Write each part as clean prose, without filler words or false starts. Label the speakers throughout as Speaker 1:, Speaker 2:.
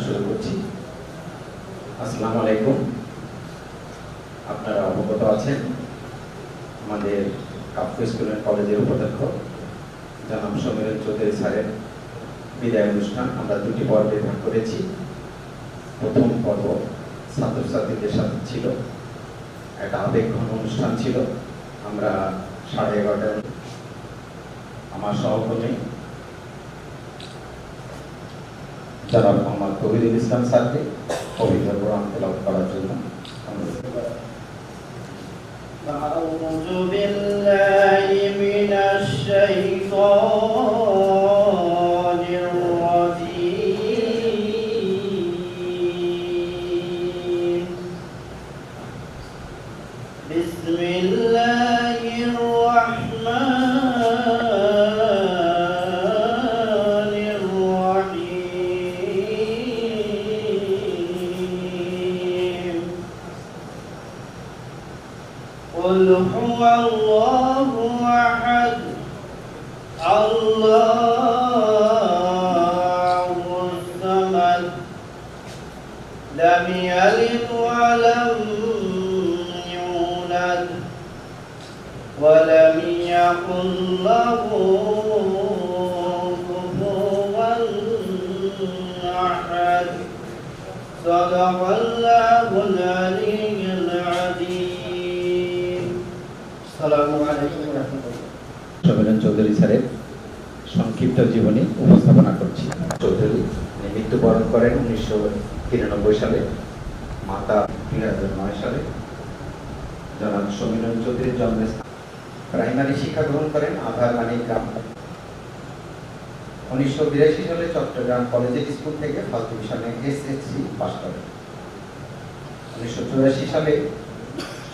Speaker 1: শুরু করছি। আসসালামু আলাইকুম। আপনারা অবগত আছেন আমাদের কাপ্কো স্কুল অ্যান্ড কলেজের উপাধ্যক্ষ জনাব সমীরণ চৌধুরী স্যারের বিদায় অনুষ্ঠান আমরা দুটি পর্বে ভাগ করেছি। প্রথম পর্ব ছাত্রছাত্রীদের সাথে ছিল, একটা আবেগঘন অনুষ্ঠান ছিল। আমরা 11:30 আমার সহকর্মী জনাব মোহাম্মদ কবিরুল ইসলাম স্যারকে পবিত্র কোরআন তেলাওয়াত করার জন্য
Speaker 2: أعوذ بالله من الشيطان الرجيم بسم الله الرحمن الرحيم قل هو الله أحد الله الصمد لم يلد ولم يولد ولم يكن له كفوا أحد صدق الله العلي العظيم السلام عليكم ورحمة الله
Speaker 1: সমীরণ চৌধুরী স্যারের সংক্ষিপ্ত জীবনী উপস্থাপনা করছি। চৌধুরী মৃত্যুবরণ করেন 1993 সালে, মাতা 2009 সালে। জনাব সমীরণ চৌধুরীর জন্মস্থান প্রাইমারি শিক্ষা গ্রহণ করেন আধারবাণী গ্রাম। 1982 সালে চট্টগ্রাম কলেজিয়েট স্কুল থেকে ফার্স্ট ডিভিশনে এসএসসি পাস করেন। 1984 সালে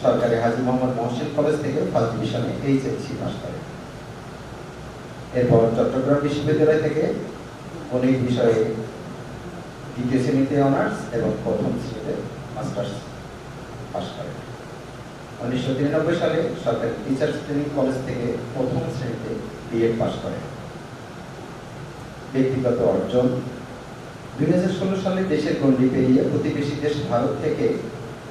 Speaker 1: সরকারি হাজী মোহাম্মদ মহসিন কলেজ থেকে ফার্স্ট ডিভিশনে এইচএসসি পাস করেন। এরপর চট্টগ্রাম বিশ্ববিদ্যালয় থেকে গণিত বিষয়ে দ্বিতীয় শ্রেণীতে অনার্স এবং প্রথম শ্রেণীতে মাস্টার্স পাস করেন। 1993 সালে সরকারি টিচার্স ট্রেনিং কলেজ থেকে প্রথম শ্রেণীতে বিএড পাস করেন। ব্যক্তিগত অর্জন: 2016 সালে দেশের গণ্ডি পেরিয়ে প্রতিবেশী দেশ ভারত থেকে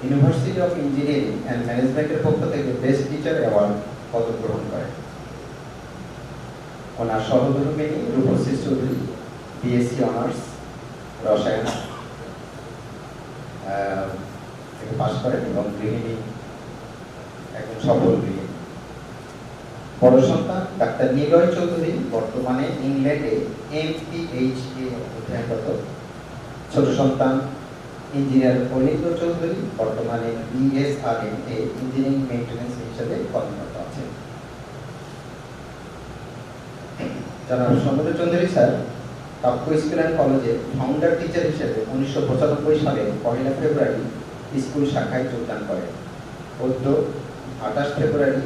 Speaker 1: ইউনিভার্সিটি অফ ইঞ্জিনিয়ারিং অ্যান্ড ম্যানেজমেন্টের পক্ষ থেকে বেস্ট টিচার অ্যাওয়ার্ড পদক গ্রহণ করেন। ওনার সহধর্মিণী রূপশ্রী চৌধুরী বিএসসি অনার্স রসায়ন পাস করেন এবং গৃহিণী, একজন সফল গৃহিণী। বড় সন্তান ডাক্তার নিলয় চৌধুরী বর্তমানে ইংল্যান্ডে MPHA অধ্যয়নরত। ছোট সন্তান ইঞ্জিনিয়ার অনিন্দ্য চৌধুরী বর্তমানে BSRM এ ইঞ্জিনিয়ারিং মেইনটেন্যান্স হিসেবে কর্মরত আছেন। জনাব সমীরণ চৌধুরী স্যার কাপ্কো স্কুল অ্যান্ড কলেজে ফাউন্ডার টিচার হিসেবে 1995 সালের 1 ফেব্রুয়ারি স্কুল শাখায় যোগদান করেন। 28 ফেব্রুয়ারি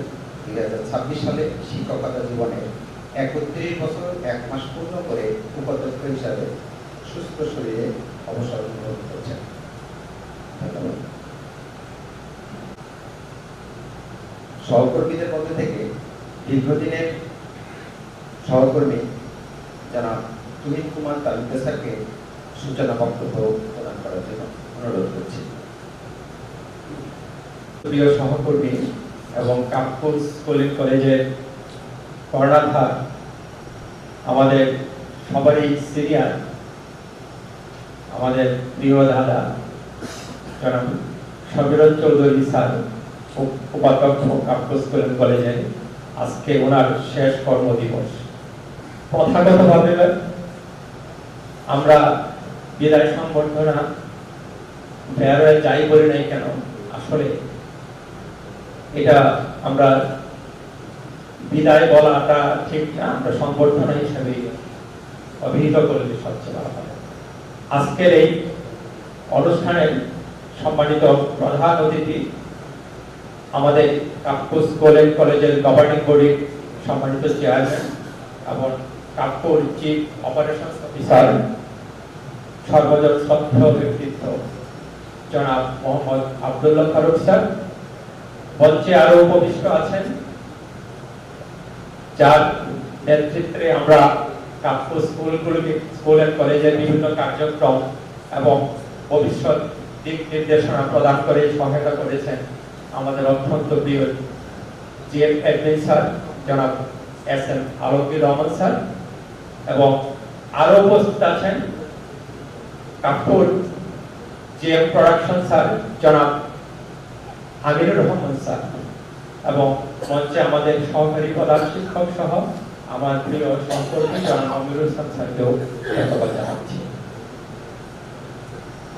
Speaker 1: 2026 সালে শিক্ষকতা জীবনের 31 বছর 1 মাস পূর্ণ করে উপাধ্যক্ষ হিসাবে সুস্থ শরীরে অবসর গ্রহণ করছেন। ধন্যবাদ। সহকর্মীদের মধ্যে থেকে দীর্ঘদিনের সহকর্মী জনাব তুহিন কুমার তালুকদার স্যারকে সূচনা বক্তব্য প্রদান করার জন্য অনুরোধ করছি।
Speaker 3: প্রিয় সহকর্মী এবং কাপ্কো স্কুল কলেজের কর্ণধার, আমাদের সবারই সিনিয়র, আমাদের প্রিয় দাদা জনাব সমীরণ চৌধুরী স্যার, উপাধ্যক্ষ কাপ্কো স্কুল কলেজের, আজকে ওনার শেষ কর্মদিবস। প্রথাগতভাবে আমরা বিদায় সংবর্ধনা ফেয়ারে যাই বলি নাই কেন, আসলে এটা আমরা বিদায় বলাটা ঠিক না, আমরা সংবর্ধনা হিসেবে অভিহিত করলে সবচেয়ে ভালো হয়। আজকের এই অনুষ্ঠানের সম্মানিত প্রধান অতিথি আমাদের কাপ্কো স্কুল অ্যান্ড কলেজের গভর্নিং বডির সম্মানিত চেয়ারম্যান এবং কাপ্কোর চিফ অপারেশনস অফিসার, সর্বজন শ্রদ্ধেয় ব্যক্তিত্ব জনাব মোহাম্মদ আব্দুল্লাহ ফারুক স্যার। মঞ্চে আরো উপবিষ্ট আছেন যার নেতৃত্বে আমরা কাপ্কো স্কুল এন্ড কলেজের বিভিন্ন কার্যক্রম এবং ভবিষ্যৎ দিক নির্দেশনা প্রদান করে সহায়তা করেছেন আমাদের অত্যন্ত প্রিয় জিএম অ্যাডমিন স্যার জনাব এস.এম. আলমগীর রহমান স্যার, এবং আরো উপস্থিত আছেন কাপুর জিএম প্রোডাকশন স্যার জনাব আমিরুর রহমান স্যার, এবং মঞ্চে আমাদের সহকারী প্রধান শিক্ষক সহ আমার প্রিয় সহকর্মী জনাব আমিরুল ইসলাম স্যারকেও ধন্যবাদ জানাচ্ছি।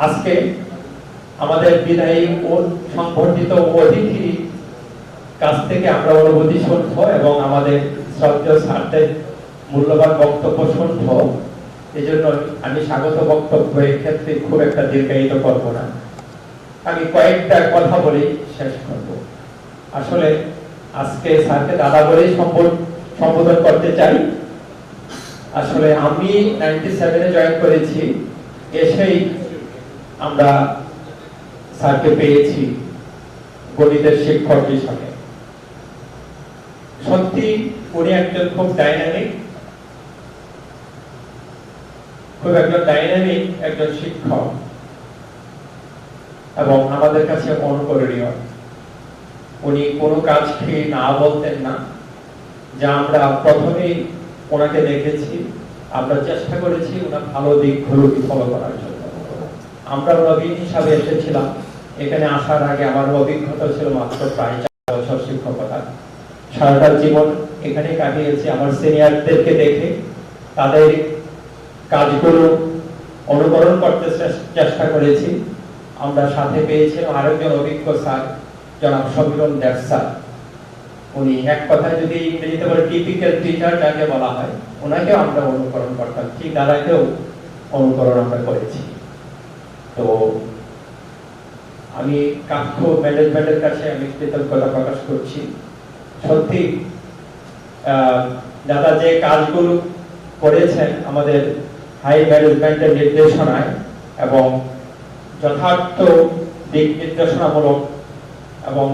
Speaker 3: আজকে আমাদের বিদায়ী ও সংবর্ধিত অতিথি কাছ থেকে আমরা অনুভূতি শুনব এবং আমাদের শ্রদ্ধেয় স্যারদের মূল্যবান বক্তব্য শুনব। এই জন্য আমি স্বাগত বক্তব্যের ক্ষেত্রে খুব একটা দীর্ঘায়িত করব না, আমি কয়েকটা কথা বলে শেষ করব। আসলে আজকে স্যারকে দাদা বলেই সম্বোধন করতে চাই। আসলে আমি 97-এ জয়েন করেছি, এসেই আমরা স্যারকে পেয়েছি গণিতের শিক্ষক হিসাবে। সত্যি উনি একজন খুব ডাইনামিক একজন শিক্ষক এবং আমাদের কাছে অনুকরণীয়। উনি কোনো কাজকে না বলতেন না, যা আমরা প্রথমেই ওনাকে দেখেছি, আমরা চেষ্টা করেছি ওনার ভালো দিকগুলোকে ফলো করার জন্য। আমরা নবীন হিসাবে এসেছিলাম, এখানে আসার আগে আমার অভিজ্ঞতা ছিল মাত্র প্রায় 4 বছর শিক্ষকতা। সারাটা জীবন এখানে কাটিয়েছি আমার সিনিয়রদেরকে দেখে, তাদের কাজগুলো অনুকরণ করতে চেষ্টা করেছি। আমরা সাথে পেয়েছিলাম আরেকজন অভিজ্ঞ স্যার জনাব সমীরণ দেব স্যার। উনি এক কথায় যদি ইংরেজিতে বলে টিপিক্যাল টিচার যাকে বলা হয়, ওনাকেও আমরা অনুকরণ করতাম, ঠিক দাদাকেও অনুকরণ আমরা করেছি। তো আমি কাক্ষ ম্যানেজমেন্টের কাছে আমি কৃতজ্ঞতা প্রকাশ করছি। সত্যি দাদা যে কাজগুলো করেছেন আমাদের হাই ম্যানেজমেন্টের নির্দেশনায় এবং যথার্থ দিক নির্দেশনামূলক, এবং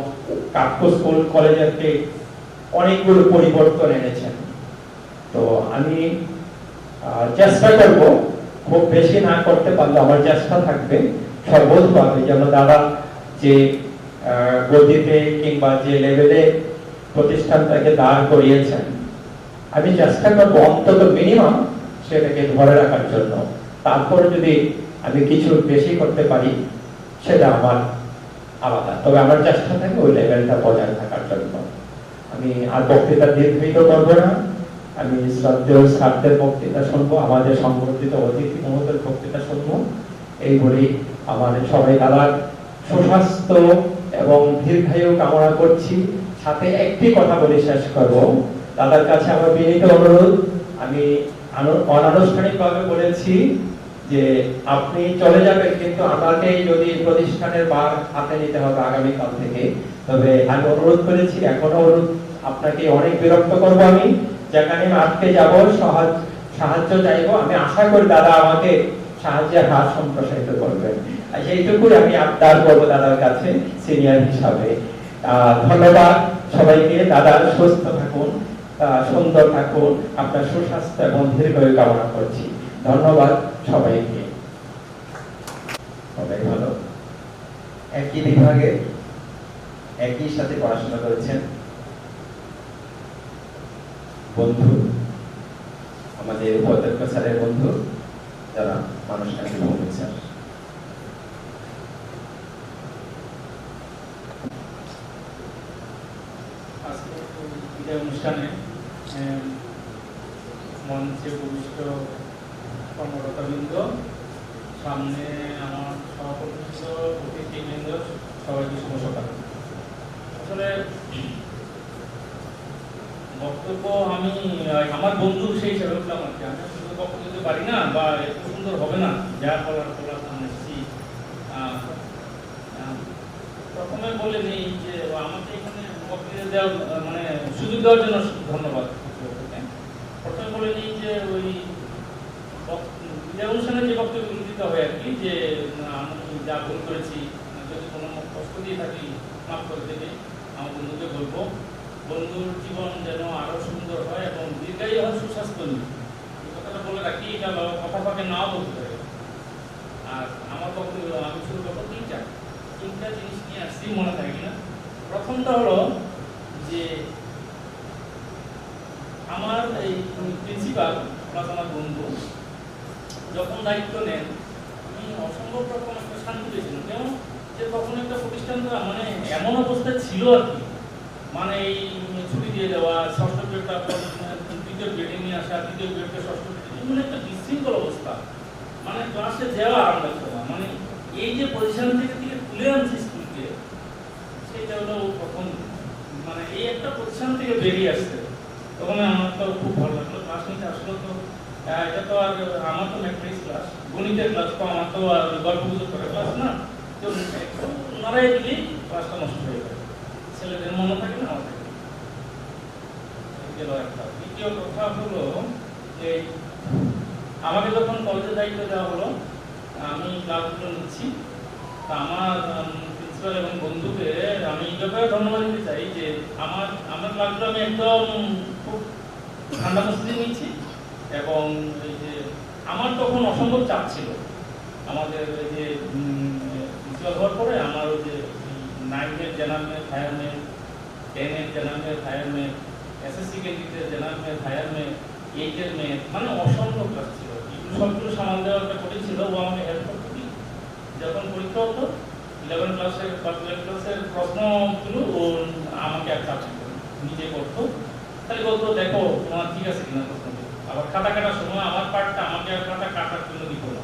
Speaker 3: কাক্ষ স্কুল কলেজের অনেকগুলো পরিবর্তন এনেছেন। তো আমি চেষ্টা করব, খুব বেশি না করতে পারলে আমার চেষ্টা থাকবে সর্বোচ্চভাবে যেন দাদা যে গতিতে কিংবা যে লেভেলে প্রতিষ্ঠানটাকে দাঁড় করিয়েছেন, আমি চেষ্টা করবো অন্তত মিনিমাম সেটাকে ধরে রাখার জন্য। তারপর যদি আমি কিছু বেশি করতে পারি সেটা আমার আলাদা, তবে আমার চেষ্টা থাকে ওই লেভেলটা বজায় থাকার জন্য। আমি আর বক্তৃতা দীর্ঘায়িত করবো না, আমি শ্রদ্ধেয় স্যারদের বক্তৃতা শুনবো, আমাদের সংবর্ধিত অতিথি মহোদয়ের বক্তৃতা শুনবো। এই বলেই আমাদের সবাই দাদার সুস্বাস্থ্য এবং দীর্ঘায়ু কামনা করছি। সাথে একটি কথা বলে শেষ করব, দাদার কাছে আমার বিনীত অনুরোধ, আমি অনানুষ্ঠানিকভাবে বলেছি যে আপনি চলে যাবেন, কিন্তু আমাকে যদি প্রতিষ্ঠানের বার হাতে নিতে হবে আগামীকাল থেকে। তবে আমি অনুরোধ করেছি, এখনো অনুরোধ, আপনাকে অনেক বিরক্ত করবো আমি, যেখানে আমি আটকে যাব সাহায্য চাইবো, আমি আশা করি দাদা আমাকে সাহায্যের হাত সম্প্রসারিত করবেন। এইটুকুই আমি আবদার করবো দাদার কাছে সিনিয়র হিসাবে। ধন্যবাদ সবাইকে। দাদা সুস্থ থাকুন, সুন্দর থাকুন, আপনার সুস্বাস্থ্য এবং দীর্ঘায়ু কামনা করছি। ধন্যবাদ সবাইকে।
Speaker 1: সবাই ভালো, একই বিভাগে একই সাথে পড়াশোনা করেছেন বন্ধু, আমাদের উপাধ্যক্ষ স্যারের বন্ধু যারা মানুষকান্তি ভৌমিক স্যার।
Speaker 4: বিদায় অনুষ্ঠানে মঞ্চে উপবিষ্ট কর্মকর্তাবৃন্দ, সামনে আমার সহকর্মী অতিথিবৃন্দ, সবাইকে শুভ সকাল। আসলে বক্তব্য আমি আমার বন্ধু সেই হিসাবে উঠলাম আর কি। আমি শুধু বক্তব্য দিতে পারি না বা এত সুন্দর হবে না, যা বলার এসেছি। প্রথমে বলে নিই যে আমাকে এখানে বক্তৃতা দেওয়ার মানে সুযোগ দেওয়ার জন্য ধন্যবাদ। প্রথমে বলে নিই যে ওই অনুষ্ঠানে যে বক্তব্য দিতে হয় আর কি, যে আমি যা ভুল করেছি, যদি কোনো কষ্ট দিয়ে থাকি মাফ করে দেবে। আমার বন্ধুকে বলবো, বন্ধুর জীবন যেন আরো সুন্দর হয় এবং দীর্ঘায়ু হয়, সুস্বাস্থ্য নিয়ে। এই কথাটা বলে রাখি, এটা কথা ফাঁকে নাও বলতে পারে। আর তিনটা জিনিস নিয়ে আসছি, মনে থাকে কিনা। প্রথমটা হলো যে আমার এই প্রিন্সিপাল প্লাস আমার বন্ধু যখন দায়িত্ব নেন, আমি অসম্ভব রকম একটা শান্তি পেয়েছিলাম। কেমন যে তখন একটা প্রতিষ্ঠান মানে এমন অবস্থায় ছিল আর কি, মানে এই ছুটি দিয়ে দেওয়া, ষষ্ঠ গ্রেডটা তৃতীয় গ্রেডে নিয়ে আসা, তৃতীয় গ্রেডকে ষষ্ঠ গ্রেডে, মানে একটা বিশৃঙ্খল অবস্থা, মানে ক্লাসে যাওয়া আরাম লাগতো না। মানে এই যে পজিশন থেকে তুলে আনছি স্কুলকে, সেটা হলো প্রথম, মানে এই একটা পজিশন থেকে বেরিয়ে আসছে, তখন আমার তো খুব ভালো লাগলো। ক্লাস নিতে আসলো তো এটা তো আর আমার তো ম্যাথমেটিক্স ক্লাস, গণিতের ক্লাস, তো আমার তো আর গল্প গুজব করে ক্লাস না, তো নাড়াই দিলেই ক্লাসটা নষ্ট হয়ে যায়, ছেলেদের মনে থাকে না, আমার থাকে। গেল একটা। দ্বিতীয় কথা হলো যে আমাকে যখন কলেজের দায়িত্ব দেওয়া হলো, আমি ক্লাসগুলো নিচ্ছি, তা আমার প্রিন্সিপাল এবং বন্ধুকে আমি এই ব্যাপারে ধন্যবাদ দিতে চাই যে আমার ক্লাসগুলো আমি একদম খুব ঠান্ডা মস্তিতে নিচ্ছি। এবং এই যে আমার তখন অসম্ভব চাপ ছিল, আমাদের এই যে প্রিন্সিপাল হওয়ার পরে আমার ওই যে 9-এর জেনারেল ম্যাথ, হায়ার ম্যাথ, 10-এর general math, higher math, SSC ক্যান্ডিডেটের জেনারেল ম্যাথ, হায়ার ম্যাথ, 8-এর ম্যাথ, মানে অসম্ভব ক্লাস ছিল। এগুলো সবগুলো সামাল দেওয়াটা কঠিন ছিল, ও আমাকে হেল্প করতো। যখন পরীক্ষা হতো 11 ক্লাসের বা 12 ক্লাসের প্রশ্নগুলো ও আমাকে আর চাপ ছিল, নিজে করতো, তাহলে বলতো দেখো তোমার ঠিক আছে কিনা প্রশ্নগুলো। আবার খাতা কাটার সময় আমার পার্টটা আমাকে আর খাতা কাটার জন্য দিত না,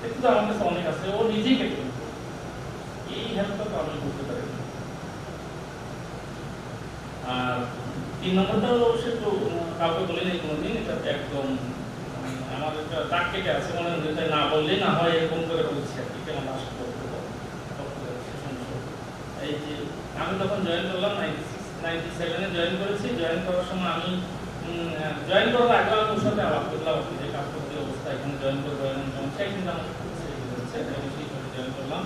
Speaker 4: কিন্তু আমার কাছে অনেক আছে, ও নিজেই কেটে দিত। এই হেল্পটা তো আমি করতে পারি। আর 3 নম্বরটা হলো সে তো কাউকে বলে নেই কোনোদিন, এটা একদম আমার একটা দাগ কেটে আছে, মনে হয় না বললেই না হয়, এরকম করে বলছি আর কি, কেমন আশা করবো। এই যে আমি তখন জয়েন করলাম 97-এ জয়েন করেছি। জয়েন করার সময় আমি জয়েন করার আগে আমি ওর সাথে আলাপ করলাম যে কাজকর্মী অবস্থা, এখানে জয়েন করবো, সেই কিন্তু আমাকে হচ্ছে জয়েন করলাম।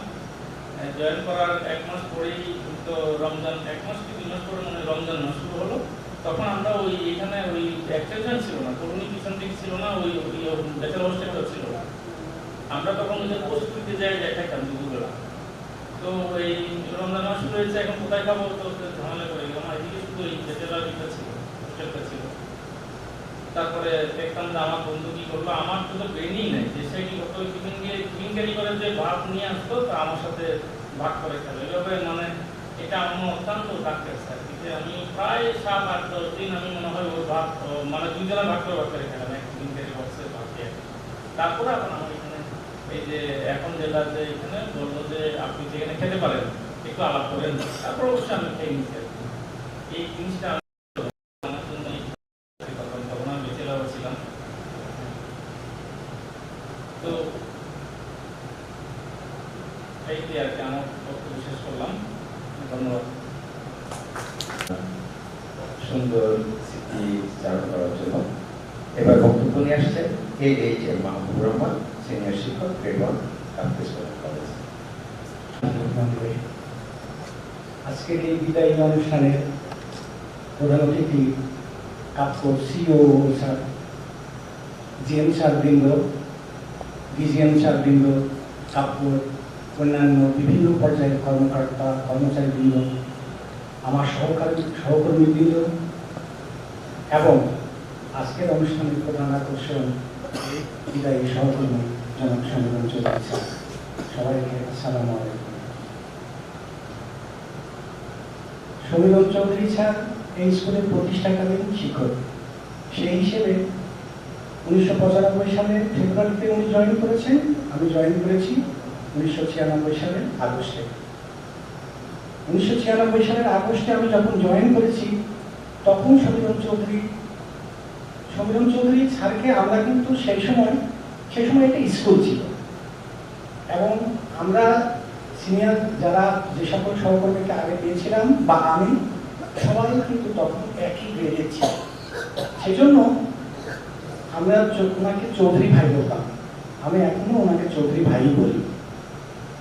Speaker 4: জয়েন করার 1 মাস পরেই তো রমজান, 1 মাস কি 2 মাস পরে মানে রমজান মাস শুরু হলো। তখন আমরা ওই এখানে ওই এক্সটেনশন ছিল না, তরুণী পিছন থেকে ছিল না, ওই ব্যাচেলর হোস্টেলটা ছিল। আমরা তখন ওই যে প্রস্তুতি যাই দেখাইতাম দুপুরবেলা। তো এই রমজান মাস শুরু হয়েছে, এখন কোথায় খাবো, তো ঝামেলা করে গেলাম। এদিকে শুধু এই ব্যাচেলরটা ছিল, হোস্টেলটা ছিল। তারপরে দেখতাম যে আমার বন্ধু কি করলো, আমার তো ব্রেনই নেই যে সে কি করতো, টিফিন ক্যারি করে যে ভাত নিয়ে আসতো, তা আমার সাথে ভাগ করে খেলো। এইভাবে মানে এটা আমার অত্যন্ত ডাক্তার আর কি, যে আমি প্রায় 7-8-10 দিন আমি মনে হয় ওর ভাত মানে 2 জনের ভাগ করে খেলাম, এক টিফিন ক্যারি বক্সে ভাত দিয়ে। তারপরে এখন আমার এখানে এই যে এখন যেটা যে এখানে বললো যে আপনি যেখানে খেতে পারেন একটু আলাপ করেন, তারপর অবশ্যই আমি খেয়ে নিচ্ছি আর কি। এই জিনিসটা আমার জন্য তখন আমি বেচেলার ছিলাম। তো এইটাই আর কি, আমার বক্তব্য শেষ করলাম, ধন্যবাদ।
Speaker 1: সুন্দর স্মৃতি চারণ করার জন্য এবার বক্তব্য নিয়ে আসছেন AHM মাহবুবুর রহমান, সিনিয়র শিক্ষক, grade 1, Kaptai school and college.
Speaker 5: আজকের এই বিদায়ী অনুষ্ঠানের প্রধান অতিথি কাপ্কোর সিও স্যার, জিএম স্যার বৃন্দ, ডিজিএম স্যার বৃন্দ, কাপ্কোর অন্যান্য বিভিন্ন পর্যায়ের কর্মকর্তা কর্মচারী বৃন্দ, আমার সহকর্মী বৃন্দ এবং আজকের অনুষ্ঠানের প্রধান আকর্ষণ বিদায়ী সহকর্মী জনক সমীরণ চৌধুরী স্যার, সবাইকে আসসালামু আলাইকুম। সমীরণ চৌধুরী স্যার এই স্কুলের প্রতিষ্ঠাকালীন শিক্ষক, সেই হিসেবে 1995 সালে ফেব্রুয়ারিতে উনি জয়েন করেছেন, আমি জয়েন করেছি 1996 সালের আগস্টে। 1996 সালের আগস্টে আমি যখন জয়েন করেছি, তখন সমীরণ চৌধুরী স্যারকে আমরা কিন্তু সেই সময় একটা স্কুল ছিল, এবং আমরা সিনিয়র যারা যে সকল সহকর্মীকে আগে পেয়েছিলাম বা আমি, সবাই কিন্তু তখন একই গ্রেডের ছিল। সেজন্য আমরা ওনাকে চৌধুরী ভাই বলতাম, আমি এখনো ওনাকে চৌধুরী ভাই বলি।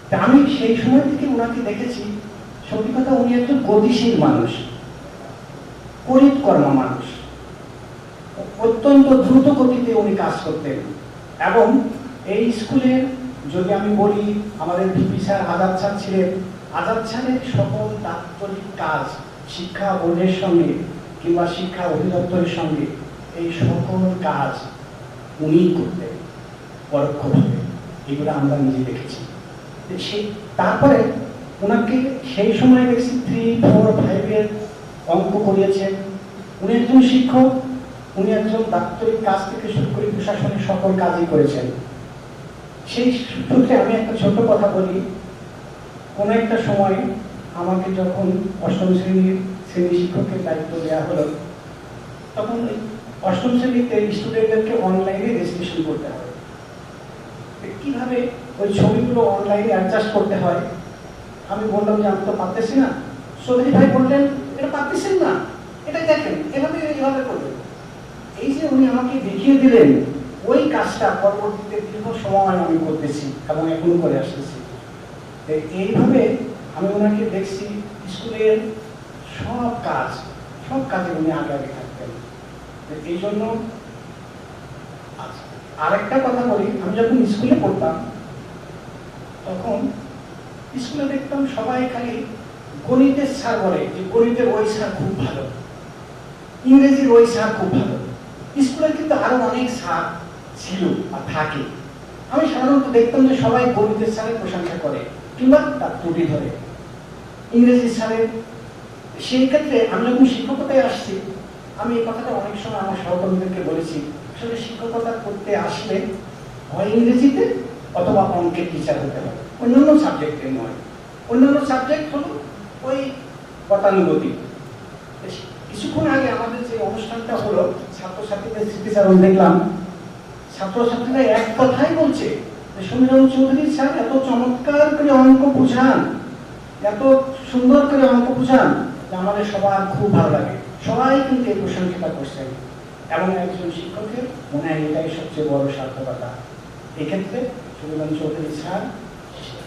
Speaker 5: তা আমি সেই সময় থেকে ওনাকে দেখেছি, সত্যি কথা উনি একজন গতিশীল মানুষ, করিতকর্মা মানুষ, অত্যন্ত দ্রুত গতিতে উনি কাজ করতেন, এবং এই স্কুলের যদি আমি বলি আমাদের ভিপি স্যার আজাদ স্যার ছিলেন, আজাদ স্যারের সকল দাপ্তরিক কাজ শিক্ষা বোর্ডের সঙ্গে কিংবা শিক্ষা অধিদপ্তরের সঙ্গে এই সকল কাজ উনিই করতেন পরোক্ষভাবে, এগুলো আমরা নিজে দেখেছি। তারপরে ওনাকে সেই সময় দেখছি 3, 4, 5 অঙ্ক করিয়েছেন। উনি একজন শিক্ষক, উনি একজন দাপ্তরিক কাজ থেকে শুরু করে প্রশাসনের সকল কাজই করেছেন। সেই সূত্রে আমি একটা ছোট কথা বলি, কোন একটা সময় আমাকে যখন 8ম শ্রেণী শিক্ষকের দায়িত্ব দেওয়া হলো, তখন 8ম শ্রেণীতে স্টুডেন্টদেরকে অনলাইনে রেজিস্ট্রেশন করতে হয়। কিভাবে ওই ছবিগুলো অনলাইনে অ্যাডজাস্ট করতে হয় আমি বললাম যে আমি তো পারতেছি না। চৌধুরী ভাই বললেন এটা পারতেছেন না, এটা দেখেন এভাবে করবেন। এই যে উনি আমাকে দেখিয়ে দিলেন, ওই কাজটা পরবর্তীতে দীর্ঘ সময় আমি করতেছি এবং এখনো করে আসতেছি। এইভাবে আমি ওনাকে দেখছি স্কুলের সব কাজে উনি আগে থাকতেন। এই জন্য আরেকটা কথা বলি, আমি যখন স্কুলে পড়তাম তখন স্কুলে দেখতাম সবাই খালি গণিতের স্যার বলে যে গণিতের ওই স্যার খুব ভালো, ইংরেজির ওই স্যার খুব ভালো। স্কুলে কিন্তু আরো অনেক স্যার ছিল আর থাকে। আমি সাধারণত দেখতাম যে সবাই গণিতের স্যারের প্রশংসা করে কিংবা তার ত্রুটি ধরে। ইংরেজি স্যারের সেই ক্ষেত্রে আমি যখন শিক্ষকতায় আসছি, আমি এই কথাটা অনেক সময় আমার সহকর্মীদেরকে বলেছি, আসলে শিক্ষকতা করতে আসলে হয় ইংরেজিতে অথবা অঙ্কের টিচার হতে হবে, অন্যান্য সাবজেক্টে নয়। অন্যান্য সাবজেক্ট হলো ওই গতানুগতিক। কিছুক্ষণ আগে আমাদের যে অনুষ্ঠানটা হলো ছাত্রছাত্রীদের স্মৃতিচারণ দেখলাম, ছাত্রছাত্রীরা এক কথাই বলছে যে সমীরণ চৌধুরী স্যার এত চমৎকার করে অঙ্ক বুঝান, এত সুন্দর করে অঙ্ক বুঝান যে আমাদের সবার খুব ভালো লাগে। সবাই কিন্তু এই প্রশংসা করছেন এবং একজন শিক্ষকের মনে হয় এটাই সবচেয়ে বড় সার্থকতা। এক্ষেত্রে সমীরণ চৌধুরী স্যার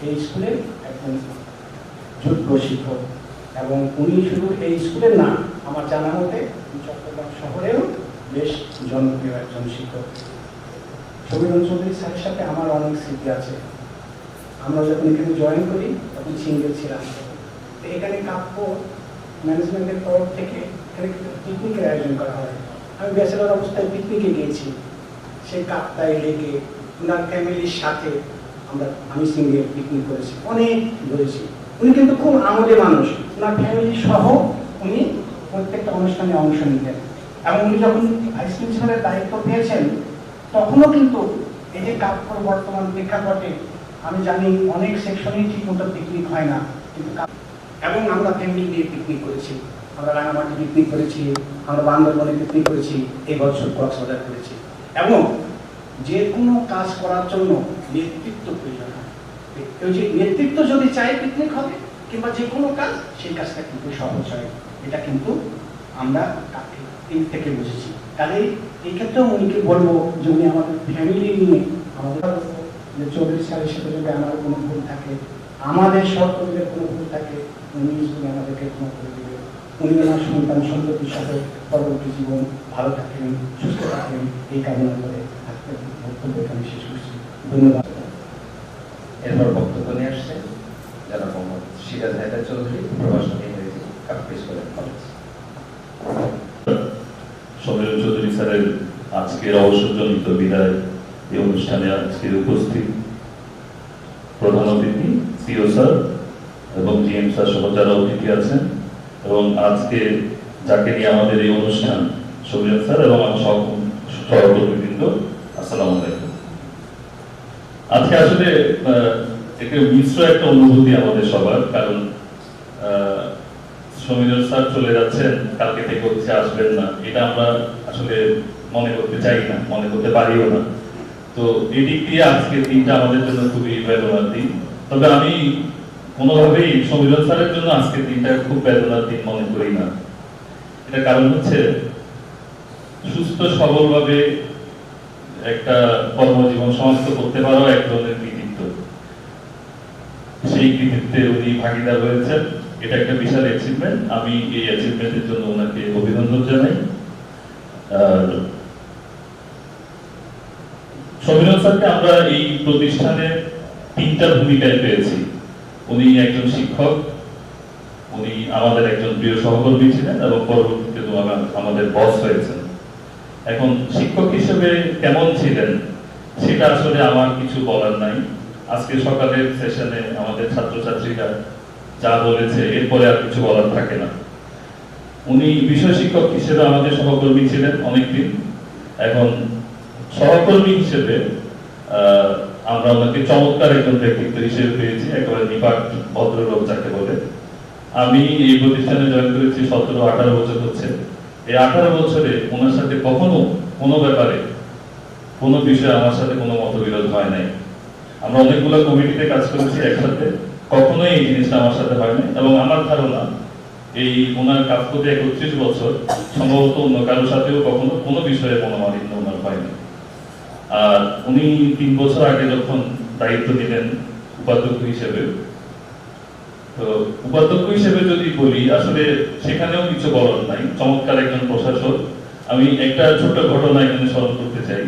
Speaker 5: এই স্কুলের একজন যোগ্য শিক্ষক এবং উনি শুধু এই স্কুলের না, আমার জানা মতে চট্টগ্রাম শহরেও বেশ জনপ্রিয় একজন শিক্ষক। সমীরণ চৌধুরী স্যারের সাথে আমার অনেক স্মৃতি আছে। আমরা যখন এখানে জয়েন করি তখন সিঙ্গেল ছিলাম। এখানে কাব্য ম্যানেজমেন্টের তরফ থেকে এখানে কিন্তু পিকনিকের আয়োজন করা হয়। আমি ব্যাচেলর অবস্থায় পিকনিকে গিয়েছি, সেই কাপ্তাই লেকে ওনার ফ্যামিলির সাথে আমি সিঙ্গেল পিকনিক করেছি, অনেক ঘুরেছি। উনি কিন্তু খুব আমোদে মানুষ, ওনার ফ্যামিলি সহ উনি প্রত্যেকটা অনুষ্ঠানে অংশ নিতেন। এবং উনি যখন ভাইস প্রিন্সিপালের দায়িত্ব পেয়েছেন তখনও কিন্তু এই যে কাপ্যর বর্তমান প্রেক্ষাপটে আমি জানি অনেক সেকশনেই ঠিক মতো পিকনিক হয় না, কিন্তু এবং আমরা ফ্যামিলি নিয়ে পিকনিক করেছি। আমরা রাঙামাটি পিকনিক করেছি, আমরা বান্দরবনে পিকনিক করেছি, এই বছর কক্সবাজার করেছি। এবং যে কোনো কাজ করার জন্য নেতৃত্ব প্রয়োজন হয়। ওই যে নেতৃত্ব যদি চাই পিকনিক হবে কিংবা যে কোনো কাজ, সেই কাজটা কিন্তু সহজ হয়। এটা কিন্তু আমরা এই থেকে বুঝেছি। কাজে এই ক্ষেত্রেও উনিকে বলবো যে উনি আমাদের ফ্যামিলি নিয়ে আমাদের যে চৌধুরী স্যারের সাথে যদি আমার কোনো ভুল থাকে, আমাদের সহকর্মীদের কোনো ভুল থাকে, উনি যদি আমাদেরকে ক্ষমা করে দেবে। উনি ওনার সন্তান সন্ততি সহ পরবর্তী জীবন ভালো থাকেন, সুস্থ থাকেন, এই কামনা করে বক্তব্য এখানে শেষ করছি। ধন্যবাদ।
Speaker 1: এরপর বক্তব্য নিয়ে আসছেন যারা মোহাম্মদ সিরাজ হায়দার চৌধুরী, প্রভাষক ইংরেজি, কাপ্তাই স্কুল অ্যান্ড কলেজ।
Speaker 6: সমীরণ চৌধুরী স্যারের আজকের অবসরজনিত বিদায় এই অনুষ্ঠানে আজকে উপস্থিত প্রধান অতিথি সিও স্যার এবং জিএম স্যার সহ যারা অতিথি আছেন, এবং আজকে যাকে নিয়ে আমাদের এই অনুষ্ঠান, সমীরণ স্যার এবং আমার সহকর্মীবৃন্দ, আসসালামু আলাইকুম। আজকে আসলে একটা মিশ্র একটা অনুভূতি আমাদের সবার, কারণ সমীরণ স্যার চলে যাচ্ছেন, কালকে থেকে হচ্ছে আসবেন না, এটা আমরা আসলে মনে করতে চাই না, মনে করতে পারিও না। তো এই দিক দিয়ে আজকের দিনটা আমাদের জন্য খুবই বেদনার দিন। তবে আমি কোনোভাবেই সমীরণ স্যারের জন্য আজকের দিনটা খুব বেদনার দিন মনে করি না। এটা কারণ হচ্ছে সুস্থ সবলভাবে একটা কর্মজীবন সমাপ্ত করতে পারো একজনের কৃতিত্ব, সেই কৃতিত্বে উনি ভাগিদার হয়েছেন। এটা একটা বিশাল অ্যাচিভমেন্ট। আমি এই অ্যাচিভমেন্টের জন্য ওনাকে অভিনন্দন জানাই। সমীরণ স্যারকে আমরা এই প্রতিষ্ঠানে তিনটা ভূমিকায় পেয়েছি। উনি একজন শিক্ষক, উনি আমাদের একজন প্রিয় সহকর্মী ছিলেন এবং পরবর্তীতে আমাদের বস হয়েছেন। এখন শিক্ষক হিসেবে কেমন ছিলেন সেটা আসলে আমার কিছু বলার নাই। আজকে সকালের সেশনে আমাদের ছাত্রছাত্রীরা যা বলেছে এরপরে আর কিছু বলার থাকে না। উনি বিষয় শিক্ষক হিসেবে আমাদের সহকর্মী ছিলেন অনেকদিন। এখন সহকর্মী হিসেবে আমরা ওনাকে চমৎকার একজন ব্যক্তিত্ব হিসেবে পেয়েছি, একেবারে নিপাট ভদ্রলোক যাকে বলে। আমি এই প্রতিষ্ঠানে জয়েন করেছি 17-18 বছর হচ্ছে। এই 18 বছরে ওনার সাথে কখনো কোনো ব্যাপারে কোনো বিষয়ে আমার সাথে কোনো মতবিরোধ হয় নাই। আমরা অনেকগুলো কমিটিতে কাজ করেছি একসাথে, কখনোই এই জিনিসটা আমার সাথে হয় নাই। এবং আমার ধারণা এই ওনার কাজ করতে 31 বছর সম্ভবত অন্য কারোর সাথেও কখনো কোনো বিষয়ে মনোমালিন্য ওনার হয়নি। আর উনি 3 বছর আগে যখন দায়িত্ব নিলেন উপাধ্যক্ষ হিসেবে, তো উপাধ্যক্ষ হিসেবে যদি বলি আসলে সেখানেও কিছু বলার নাই, চমৎকার একজন প্রশাসক। আমি একটা ছোট্ট ঘটনা এখানে স্মরণ করতে চাই।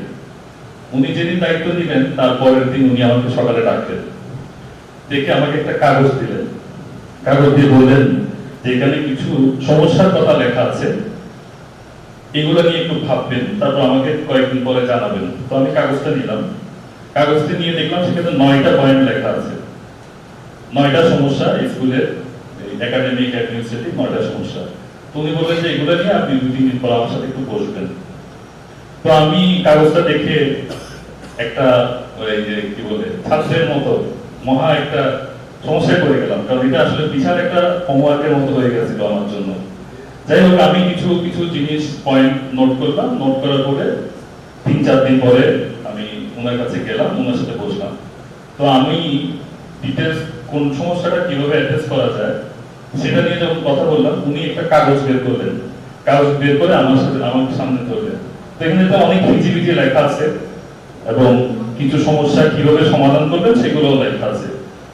Speaker 6: উনি যেদিন দায়িত্ব নিলেন তার পরের দিন উনি আমাকে সকালে ডাকলেন, দেখে আমাকে একটা কাগজ দিলেন। কাগজ দিয়ে বললেন যে এখানে কিছু সমস্যার কথা লেখা আছে, এগুলো নিয়ে একটু ভাববেন, তারপর আমাকে কয়েকদিন পরে জানাবেন। তো আমি কাগজটা নিলাম, কাগজটা নিয়ে দেখলাম সেখানে 9টা পয়েন্ট লেখা আছে, 9টা সমস্যা স্কুলের একাডেমিক অ্যাডমিনিস্ট্রেটিভ 9টা সমস্যা। তো উনি বললেন যে এগুলো নিয়ে আপনি 2-3 দিন পর আমার সাথে একটু বসবেন। তো আমি কাগজটা দেখে একটা ওই যে কি বলে ছাত্রের মতো মহা একটা সমস্যায় পড়ে গেলাম, কারণ এটা আসলে বিশাল একটা হোমওয়ার্কের মতো হয়ে গেছিল আমার জন্য। যাই হোক, আমি কিছু কিছু জিনিস পয়েন্ট নোট করলাম, নোট করার পরে 3-4 দিন পরে আমি ওনার কাছে গেলাম, ওনার সাথে বসলাম। তো আমি ডিটেলস কোন সমস্যাটা কিভাবে অ্যাড্রেস করা যায় সেটা নিয়ে যখন কথা বললাম, উনি একটা কাগজ বের করলেন, কাগজ বের করে আমার সামনে ধরলেন। তো এখানে তো অনেক হিজিবিজি লেখা আছে এবং কিছু সমস্যা কিভাবে সমাধান করবেন সেগুলো লেখা আছে।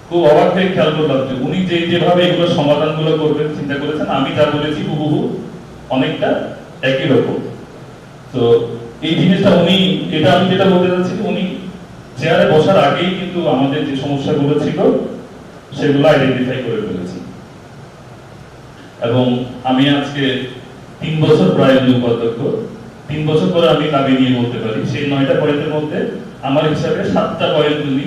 Speaker 6: খুব অবাক হয়ে খেয়াল করলাম যে উনি যেভাবে এগুলো সমাধানগুলো করবেন চিন্তা করেছেন, আমি যা বলেছি হুবহু অনেকটা একই রকম। তো এই জিনিসটা উনি, এটা আমি যেটা বলতে চাচ্ছি, উনি চেয়ারে বসার আগেই কিন্তু আমাদের যে সমস্যাগুলো ছিল সেগুলো আইডেন্টিফাই করে ফেলেছেন। এবং আমি আজকে 3 বছর প্রায় উপাধ্যক্ষ, 3 বছর পরে আমি দাবি নিয়ে বলতে পারি সেই 9টা পয়েন্টের মধ্যে আমার হিসাবে 7টা পয়েন্ট উনি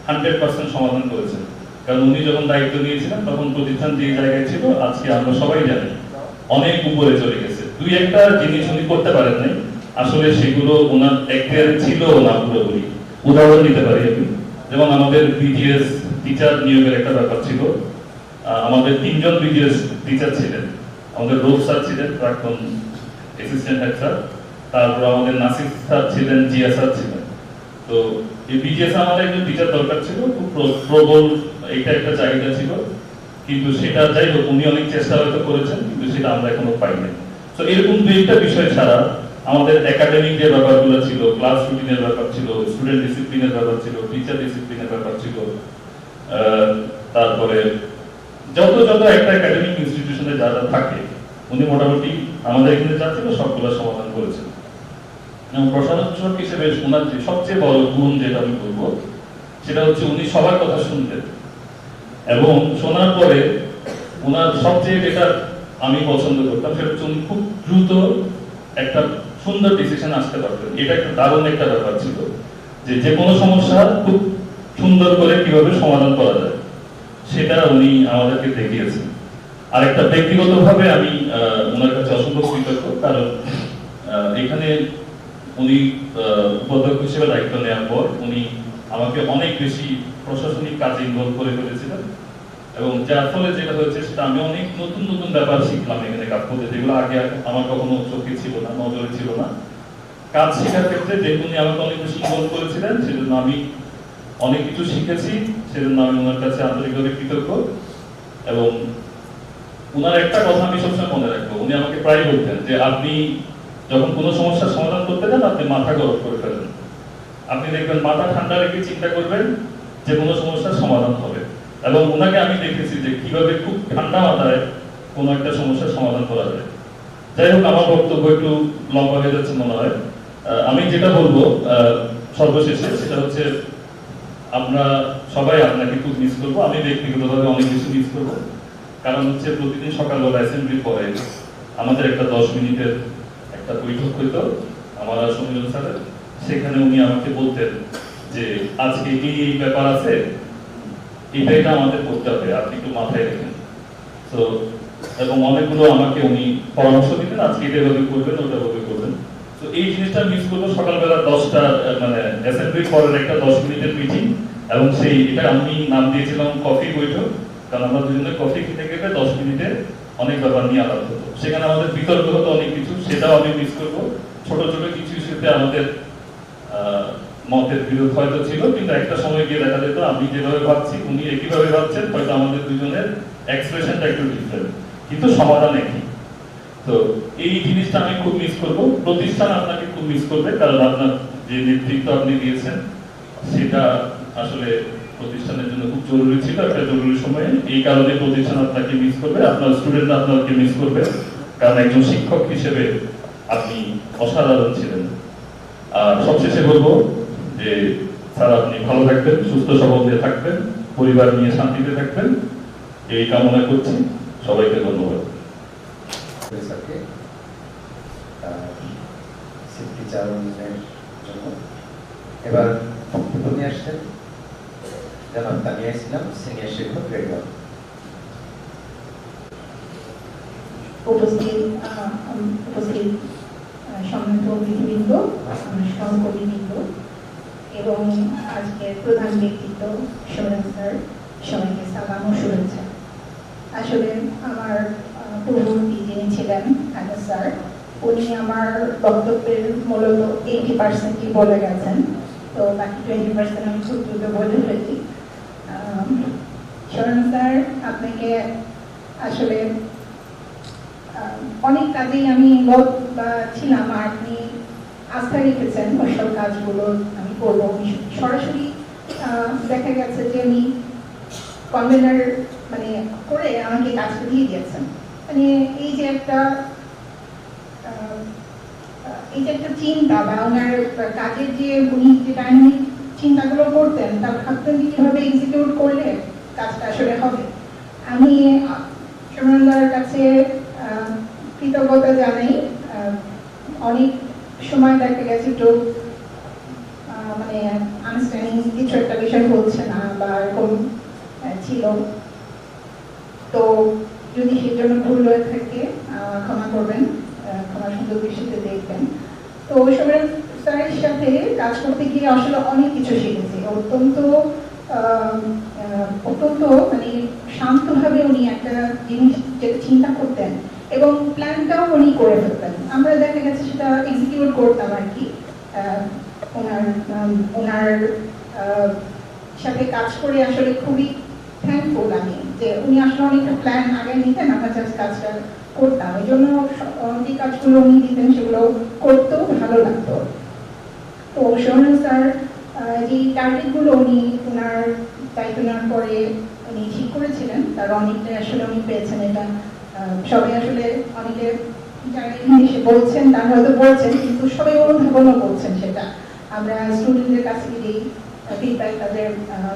Speaker 6: 100% সমাধান করেছেন। কারণ উনি যখন দায়িত্ব নিয়েছিলেন তখন প্রতিষ্ঠান যে জায়গায় ছিল আজকে আমরা সবাই জানি অনেক উপরে চলে গেছে। 2-1টা জিনিস উনি করতে পারেন নাই, আসলে সেগুলো ওনার এক্তিয়ারে ছিল না পুরোপুরি। উদাহরণ দিতে পারি আমি, যেমন আমাদের বিজিএস টিচার নিয়োগের একটা ব্যাপার ছিল। আমাদের 3 জন বিজিএস টিচার ছিলেন, আমাদের রোজ স্যার ছিলেন, প্রাক্তন অ্যাসিস্ট্যান্ট হেড স্যার, তারপর আমাদের নাসির স্যার ছিলেন, জিয়া স্যার ছিলেন। তো এই বিজিএস আমাদের একজন টিচার দরকার ছিল, খুব প্রবল এইটা একটা চাহিদা ছিল, কিন্তু সেটা যাই হোক উনি অনেক চেষ্টা হয়তো করেছেন, কিন্তু সেটা আমরা এখনো পাইনি। তো এরকম 2-1টা বিষয় ছাড়া আমাদের একাডেমিক যে ব্যাপারগুলো ছিল, ক্লাস রুটিনের ব্যাপার ছিল, স্টুডেন্ট ডিসিপ্লিনের ব্যাপার ছিল, টিচার ডিসিপ্লিনের ব্যাপার ছিল, তারপরে যত একটা একাডেমিক ইনস্টিটিউশনে যা যা থাকে উনি মোটামুটি আমাদের এখানে যা ছিল সবগুলো সমাধান করেছেন। এবং প্রশাসক হিসেবে ওনার যে সবচেয়ে বড় গুণ যেটা আমি বলবো সেটা হচ্ছে উনি সবার কথা শুনতেন, এবং শোনার পরে ওনার সবচেয়ে যেটা আমি পছন্দ করতাম সেটা হচ্ছে উনি খুব দ্রুত একটা সুন্দর ডিসিশন আসতে পারতেন। এটা একটা দারুণ একটা ব্যাপার ছিল যে কোনো সমস্যা খুব সুন্দর করে কিভাবে সমাধান করা যায় সেটা উনি আমাদেরকে দেখিয়েছেন। আর একটা ব্যক্তিগতভাবে আমি ওনার কাছে অসংখ্য কৃতজ্ঞ, কারণ এখানে উনি উপাধ্যক্ষ হিসেবে দায়িত্ব নেওয়ার পর উনি আমাকে অনেক বেশি প্রশাসনিক কাজে ইনভলভ করে ফেলেছিলেন, এবং যার ফলে যেটা হয়েছে সেটা আমি অনেক নতুন নতুন ব্যাপার শিখলাম এখানে কাজ করতে, যেগুলো আগে আমার কখনো চোখে ছিল না, নজরে ছিল না। কাজ শেখার ক্ষেত্রে যেহেতু উনি আমাকে অনেক বেশি ইনভলভ করেছিলেন সেজন্য আমি অনেক কিছু শিখেছি, সেজন্য আমি ওনার কাছে আন্তরিকভাবে কৃতজ্ঞ। এবং ওনার একটা কথা আমি সবসময় মনে রাখবো, উনি আমাকে প্রায় বলতেন যে আপনি যখন কোনো সমস্যার সমাধান করতে যান আপনি মাথা গরম করে ফেলেন, আপনি দেখবেন মাথা ঠান্ডা রেখে চিন্তা করবেন যে কোনো সমস্যার সমাধান হবে। এবং ওনাকে আমি দেখেছি যে কিভাবে খুব ঠান্ডা মাথায় কোনো একটা সমস্যার সমাধান করা যায়। যাই হোক, আমার বক্তব্য একটু লম্বা হয়ে যাচ্ছে মনে হয়। আমি যেটা বলবো সর্বশেষে সেটা হচ্ছে আমরা সবাই আপনাকে খুব মিস করবো, আমি ব্যক্তিগতভাবে অনেক বেশি মিস করবো। কারণ হচ্ছে প্রতিদিন সকালবেলা অ্যাসেম্বলির পরে আমাদের একটা 10 মিনিটের একটা বৈঠক হইতো আমার আর সমীরণ স্যারের। সেখানে উনি আমাকে বলতেন যে আজকে এই ব্যাপার আছে, এটা আমাদের করতে হবে, আপনি একটু মাথায় রেখেন। তো এবং অনেকগুলো আমাকে উনি পরামর্শ দিতেন, আজকে এটা ভাবে করবেন, ওটা ভাবে করবেন। তো এই জিনিসটা মিস করবো। সকালবেলা 10টা মানে অ্যাসেম্বলির পরের একটা 10 মিনিটের মিটিং, এবং সেই এটা আমি নাম দিয়েছিলাম কফি বৈঠক, কারণ আমরা দুজনে কফি খেতে খেতে 10 মিনিটে অনেক ব্যাপার নিয়ে আলাপ হতো। সেখানে আমাদের বিতর্ক হতো অনেক কিছু, সেটাও আমি মিস করবো। ছোট ছোট কিছু ইস্যুতে আমাদের মতের বিরোধ হয়তো ছিল, কিন্তু একটা সময় গিয়ে দেখা যেত আমি যেভাবে ভাবছি উনি একইভাবে ভাবছেন, হয়তো আমাদের দুজনের এক্সপ্রেশনটা একটু ডিফারেন্ট, কিন্তু সমাধান একই। তো এই জিনিসটা আমি খুব মিস করবো। প্রতিষ্ঠান আপনাকে খুব মিস করবে, কারণ আপনার যে নেতৃত্ব আপনি দিয়েছেন সেটা আসলে প্রতিষ্ঠানের জন্য খুব জরুরি ছিল একটা জরুরি সময়ে। এই কারণে প্রতিষ্ঠান আপনাকে মিস করবে, আপনার স্টুডেন্ট আপনাকে মিস করবে, কারণ একজন শিক্ষক হিসেবে আপনি অসাধারণ ছিলেন। আর সবশেষে বলবো যে স্যার আপনি ভালো থাকবেন, সুস্থ সবল দিয়ে থাকবেন, পরিবার নিয়ে শান্তিতে থাকবেন, এই কামনা করছি। সবাইকে ধন্যবাদ।
Speaker 1: স্যারকে স্মৃতিচারণের জন্য এবার বক্তব্য নিয়ে আসছেন জনাব তানিয়া ইসলাম, সিনিয়র শিক্ষক, গ্রেড 1।
Speaker 7: উপস্থিত সম্মানিত অতিথিবৃন্দ, সহকর্মীবৃন্দ এবং আজকের প্রধান ব্যক্তিত্ব সোহেল স্যার, সবাইকে সালাম ও শুভেচ্ছা। আসলে আমার পূর্ববর্তী যিনি ছিলেন আকাশ স্যার, উনি আমার বক্তব্যের মূলত 80% বলে গেছেন, তো বাকি 20% আমি খুব দ্রুত বলে ফেলি। সোহেল স্যার, আপনাকে আসলে অনেক কাজেই আমি ছিলাম, আর আপনি আস্থা রেখেছেন ওইসব কাজগুলো আমি করবো। সরাসরি দেখা গেছে যে উনি কনভেনার মানে করে আমাকে কাজটা দিয়ে দিয়েছেন। মানে এই যে একটা চিন্তা বা ওনার কাজের যে উনি যে ডাইনামিক চিন্তাগুলো করতেন, তা ভাবতেন যে কিভাবে এক্সিকিউট করলে কাজটা আসলে হবে। আমি সুমনদার কাছে কৃতজ্ঞতা জানাই। অনেক সময় দেখা গেছে একটু মানে আন্ডারস্ট্যান্ডিং কিছু একটা বিষয় হচ্ছে না বা এরকম ছিল, তো যদি সেই জন্য ভুল হয়ে থাকে ক্ষমা করবেন, ক্ষমা সুন্দর দৃষ্টিতে দেখবেন। তো সোহেল স্যারের সাথে কাজ করতে গিয়ে আসলে অনেক কিছু শিখেছি। অত্যন্ত মানে শান্তভাবে উনি একটা জিনিস যেটা চিন্তা করতেন এবং প্ল্যানটাও উনি করে ফেলতেন, আমরা দেখা গেছে সেটা এক্সিকিউট করতাম আর কি। ওনার সাথে কাজ করে আসলে খুবই থ্যাঙ্কফুল আমি যে উনি আসলে অনেকটা প্ল্যান আগে নিতেন, আমরা জাস্ট কাজটা করতাম। এই জন্য যে কাজগুলো উনি দিতেন সেগুলো করতেও ভালো লাগতো। তো সোহেল স্যার যে টার্গেটগুলো উনি ওনার দায়িত্ব নেওয়ার পরে উনি ঠিক করেছিলেন, তার অনেকটাই আসলে উনি পেয়েছেন। এটা সবাই আসলে অনেকে যারা ইংলিশে বলছেন তারা হয়তো বলছেন, কিন্তু সবাই অনুধাবনও করছেন। সেটা আমরা স্টুডেন্টদের কাছ থেকেই ফিডব্যাক তাদের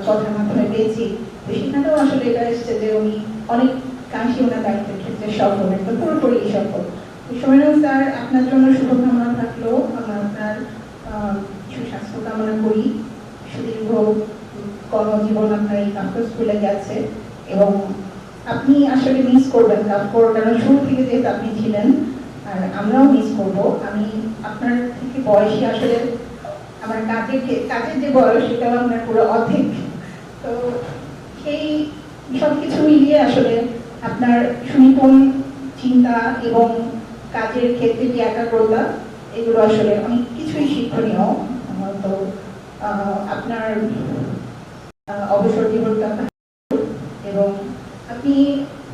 Speaker 7: কথার মাধ্যমে পেয়েছি। তো সেখানেও আসলে এটা এসছে যে উনি অনেক কাশি ওনার দায়িত্বের ক্ষেত্রে সফল, একদম পুরোপুরি সফল। সোহেল স্যার, আপনার জন্য শুভকামনা থাকলো, আমরা আপনার সুস্বাস্থ্য কামনা করি। সুদীর্ঘ কর্মজীবন আপনার এই কাফর স্কুলে গেছে এবং আপনি আসলে মিস করবেন কাফর, কারণ শুরু থেকে যেহেতু আপনি ছিলেন, আর আমরাও মিস করব। আমি আপনার থেকে বয়সী আসলে আমার কাজের যে বয়স সেটাও আপনার পুরো অর্ধেক। তো সেই সব কিছু মিলিয়ে আসলে আপনার সুনিপুণ চিন্তা এবং কাজের ক্ষেত্রে যে একাগ্রতা, এগুলো আসলে অনেক কিছুই শিক্ষণীয়। তো আপনার অবসর জীবনটা এবং আপনি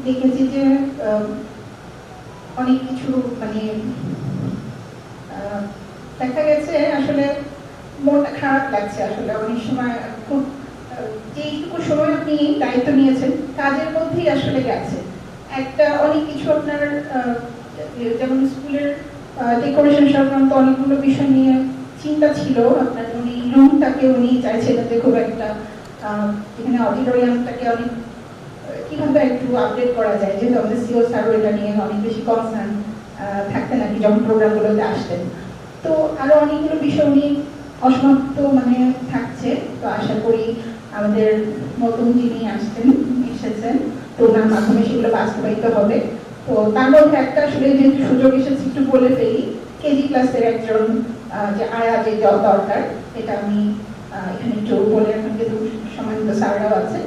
Speaker 7: দেখেছি যে অনেক কিছু মানে দেখা গেছে আসলে মনটা খারাপ লাগছে। আসলে অনেক সময় খুব যেইটুকু সময় আপনি দায়িত্ব নিয়েছেন কাজের মধ্যেই আসলে গেছে। একটা অনেক কিছু আপনার যেমন স্কুলের ডেকোরেশন সংক্রান্ত অনেকগুলো বিষয় নিয়ে চিন্তা ছিল আপনার, উনি রুমটাকে উনি চাইছিলেন যে খুব একটা এখানে অডিটোরিয়ামটাকে অনেক কিভাবে একটু আপডেট করা যায়, যেহেতু আমাদের সিও স্যারও এটা নিয়ে অনেক বেশি কনসার্ন থাকতেন আর কি যখন প্রোগ্রামগুলোতে আসতেন। তো আরো অনেকগুলো বিষয় উনি অসমাপ্ত মানে থাকছে, তো আশা করি আমাদের নতুন যিনি এসেছেন তো ওনার মাধ্যমে সেগুলো বাস্তবায়িত হবে। তো তার মধ্যে একটা আসলে যেহেতু সুযোগ এসেছে একটু বলে ফেলি, কেজি ক্লাসের একজন যে আয়া যে দরকার, এটা আমি এখানে একটু বলে এখন যেহেতু সম্মানিত স্যাররাও আছে,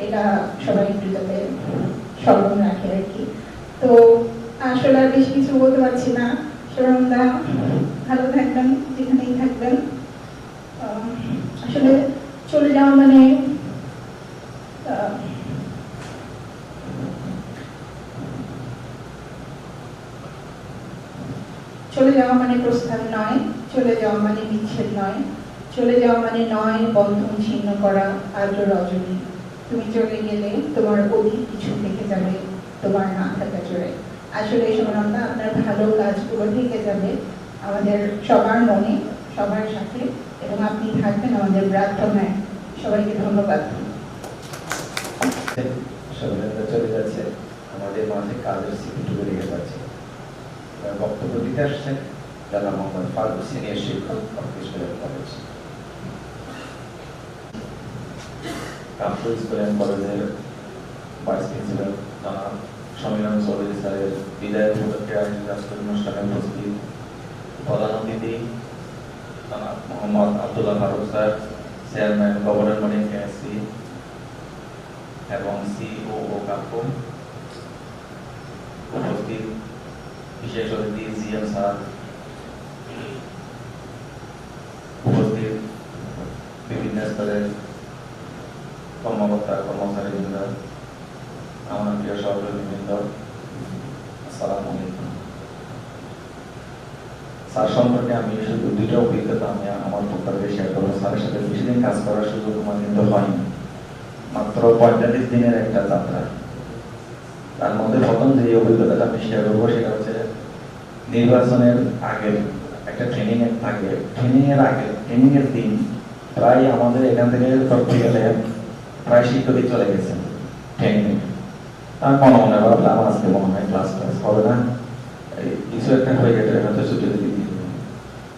Speaker 7: এটা সবাই একটু যাতে স্মরণ রাখে আর কি। তো আসলে আর বেশি কিছু বলতে পারছি না। সুরন্দা ভালো থাকবেন, যেখানেই থাকবেন। আসলে চলে যাওয়া মানে চলে যাওয়া মানে প্রস্থান নয়, চলে যাওয়া মানে বিচ্ছেদ নয়, চলে যাওয়া মানে নয় বন্ধন ছিন্ন করা আর্য রজনী। তুমি চলে গেলে তোমার অধিক কিছু থেকে যাবে তোমার না থাকা জোরে। আসলে সুনন্দা আপনার ভালো কাজগুলো থেকে যাবে আমাদের সবার মনে, সবার সাথে, এবং আপনি থাকবেন আমাদের প্রার্থনায়। সবাইকে ধন্যবাদ।
Speaker 1: সবাই চলে যাচ্ছে, আমাদের মাঝে কাজের স্মৃতিটুকু রেখে যাচ্ছে। বক্তব্য দিতে আসছেন জনাব মোহাম্মদ ফারুক, সিনিয়র শিক্ষক school and college.
Speaker 8: Kaptan school and কলেজের ভাইস প্রিন্সিপাল জনাব সমীরণ চৌধুরী স্যারের বিদায় উপলক্ষে আয়োজিত আজকের অনুষ্ঠানে উপস্থিত প্রধান অতিথি জনাব Mohammad Abdullah Faruk sir, chairman governor morning KSC এবং সিইও কাপ্তান, উপস্থিত বিশেষ অতিথি জিএম স্যার, উপস্থিত বিভিন্ন স্তরের কর্মকর্তা কর্মচারীবৃন্দ, আমার প্রিয় সহকর্মীবৃন্দ, আসসালামু আলাইকুম। স্যার সম্পর্কে আমি শুধু দুটো অভিজ্ঞতা আমি আমার বক্তব্যে শেয়ার করবো। স্যারের সাথে বেশি দিন কাজ করার সুযোগ আমার কিন্তু হয়নি, মাত্র 45 দিনের একটা যাত্রা। তার মধ্যে প্রথম যে অভিজ্ঞতাটা আমি শেয়ার করবো সেটা হচ্ছে নির্বাচনের আগে একটা ট্রেনিং থাকে। ট্রেনিং এর দিন প্রায় আমাদের এখান থেকে করতে গেলে প্রায় শিক্ষকই চলে গেছেন ট্রেনিং এ। আমি মনে ভাবলাম আজকে মনে হয় ক্লাস হবে না, কিছু একটা হয়ে গেলে হয়তো ছুটি দিয়ে দিল।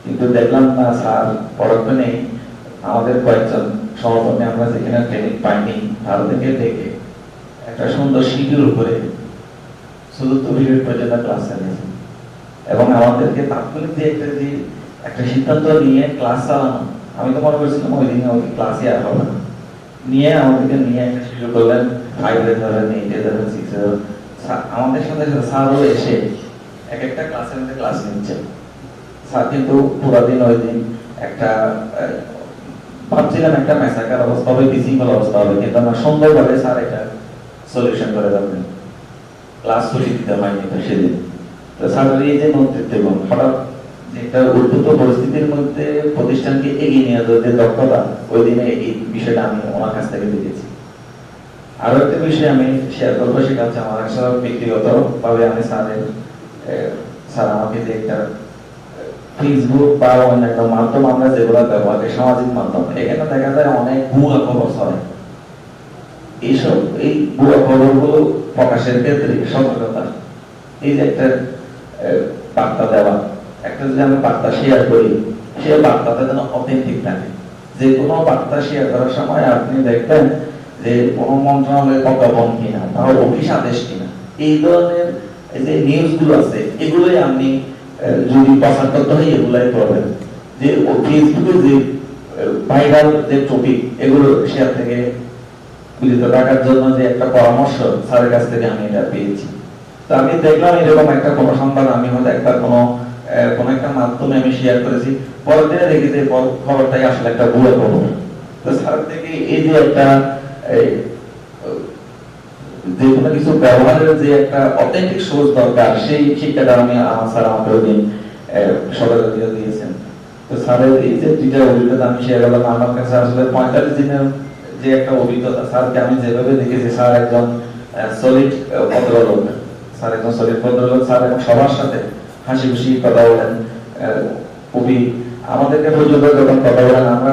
Speaker 8: কিন্তু দেখলাম না, স্যার পড়াতে নেই। আমাদের কয়েকজন সহকর্মী আমরা যেখানে ট্রেনিং পাইনি তারা থেকে ডেকে একটা সুন্দর শিডিউল করে চতুর্থ পিরিয়ড পর্যন্ত ক্লাস চালিয়েছেন এবং আমাদেরকে তাৎক্ষণিক যে একটা সিদ্ধান্ত নিয়ে ক্লাস চালানো। আমি তো মনে করছিলাম ওই দিনে ওই ক্লাসই আর হবে না, নিয়ে আমাদেরকে নিয়ে একটা শিডিউল করলেন 5-এ ধরেন 8-এ ধরেন 6-এ ধরেন। আমাদের সাথে স্যারও এসে এক একটা ক্লাসের মধ্যে ক্লাস নিচ্ছেন। স্যার কিন্তু পুরো দিন ওই দিন একটা ভাবছিলাম একটা ম্যাসাকার অবস্থা হবে, বিশৃঙ্খল অবস্থা হবে, কিন্তু আমরা সুন্দরভাবে স্যার এটা সলিউশন করে যাবেন। ক্লাস ছুটি দিতে হয়নি তো সেদিন। তো স্যারের এই যে নেতৃত্ব এবং হঠাৎ যে একটা উদ্ভূত পরিস্থিতির মধ্যে প্রতিষ্ঠানকে এগিয়ে নিয়ে যাওয়ার যে দক্ষতা, ওই দিনে এই বিষয়টা আমি ওনার কাছ থেকে দেখেছি। আরো একটা বিষয় আমি শেয়ার করবো, সেটা হচ্ছে আমার একটা ব্যক্তিগত ভাবে আমি স্যার আমাকে যে একটা ফেসবুক বা অন্যান্য মাধ্যম আমরা যেগুলো ব্যবহার করি, সামাজিক মাধ্যম, এখানে দেখা যায় অনেক ভুয়া খবর ছড়ায়। এই ভুয়া খবরগুলো প্রকাশের ক্ষেত্রে সতর্কতা, এই যে একটা বার্তা দেওয়া, একটা যদি আমি বার্তা শেয়ার করি, সেই বার্তাটা যেন অথেন্টিক থাকে। যে কোনো বার্তা শেয়ার করার সময় আপনি দেখবেন যে কোনো মন্ত্রণালয়ের প্রজ্ঞাপন কিনা বা অফিস আদেশ কিনা, এই ধরনের যে নিউজ গুলো আছে এগুলোই আপনি যদি প্রচার করতে হয় এগুলাই করবেন। যে ফেসবুকে যে ভাইরাল যে টপিক, এগুলো শেয়ার থেকে বিরত রাখার জন্য যে একটা পরামর্শ স্যারের কাছ থেকে আমি এটা পেয়েছি। তো আমি দেখলাম এরকম একটা কোনো সংবাদ আমি হয়তো একটা কোনো একটা মাধ্যমে আমি শেয়ার করেছি, পরের দিনে দেখি যে খবরটাই আসলে একটা ভুয়া খবর। তো স্যার থেকে এই যে একটা যে কোনো কিছু ব্যবহারের যে একটা অথেন্টিক সোর্স দরকার, সেই শিক্ষাটা আমি আমার স্যার আমাকে ওই দিন সকালে দিয়েছেন। তো স্যারের এই যে দুইটা অভিজ্ঞতা আমি শেয়ার করলাম, আমার কাছে আসলে 45 দিনের যে একটা অভিজ্ঞতা, স্যারকে আমি যেভাবে দেখেছি, স্যার একজন সলিড ভদ্রলোক, স্যার একজন সলিড ভদ্রলোক। স্যার এবং সবার সাথে হাসি খুশি কথা বলেন, খুবই আমাদেরকে পর্যন্ত যখন কথা বলেন আমরা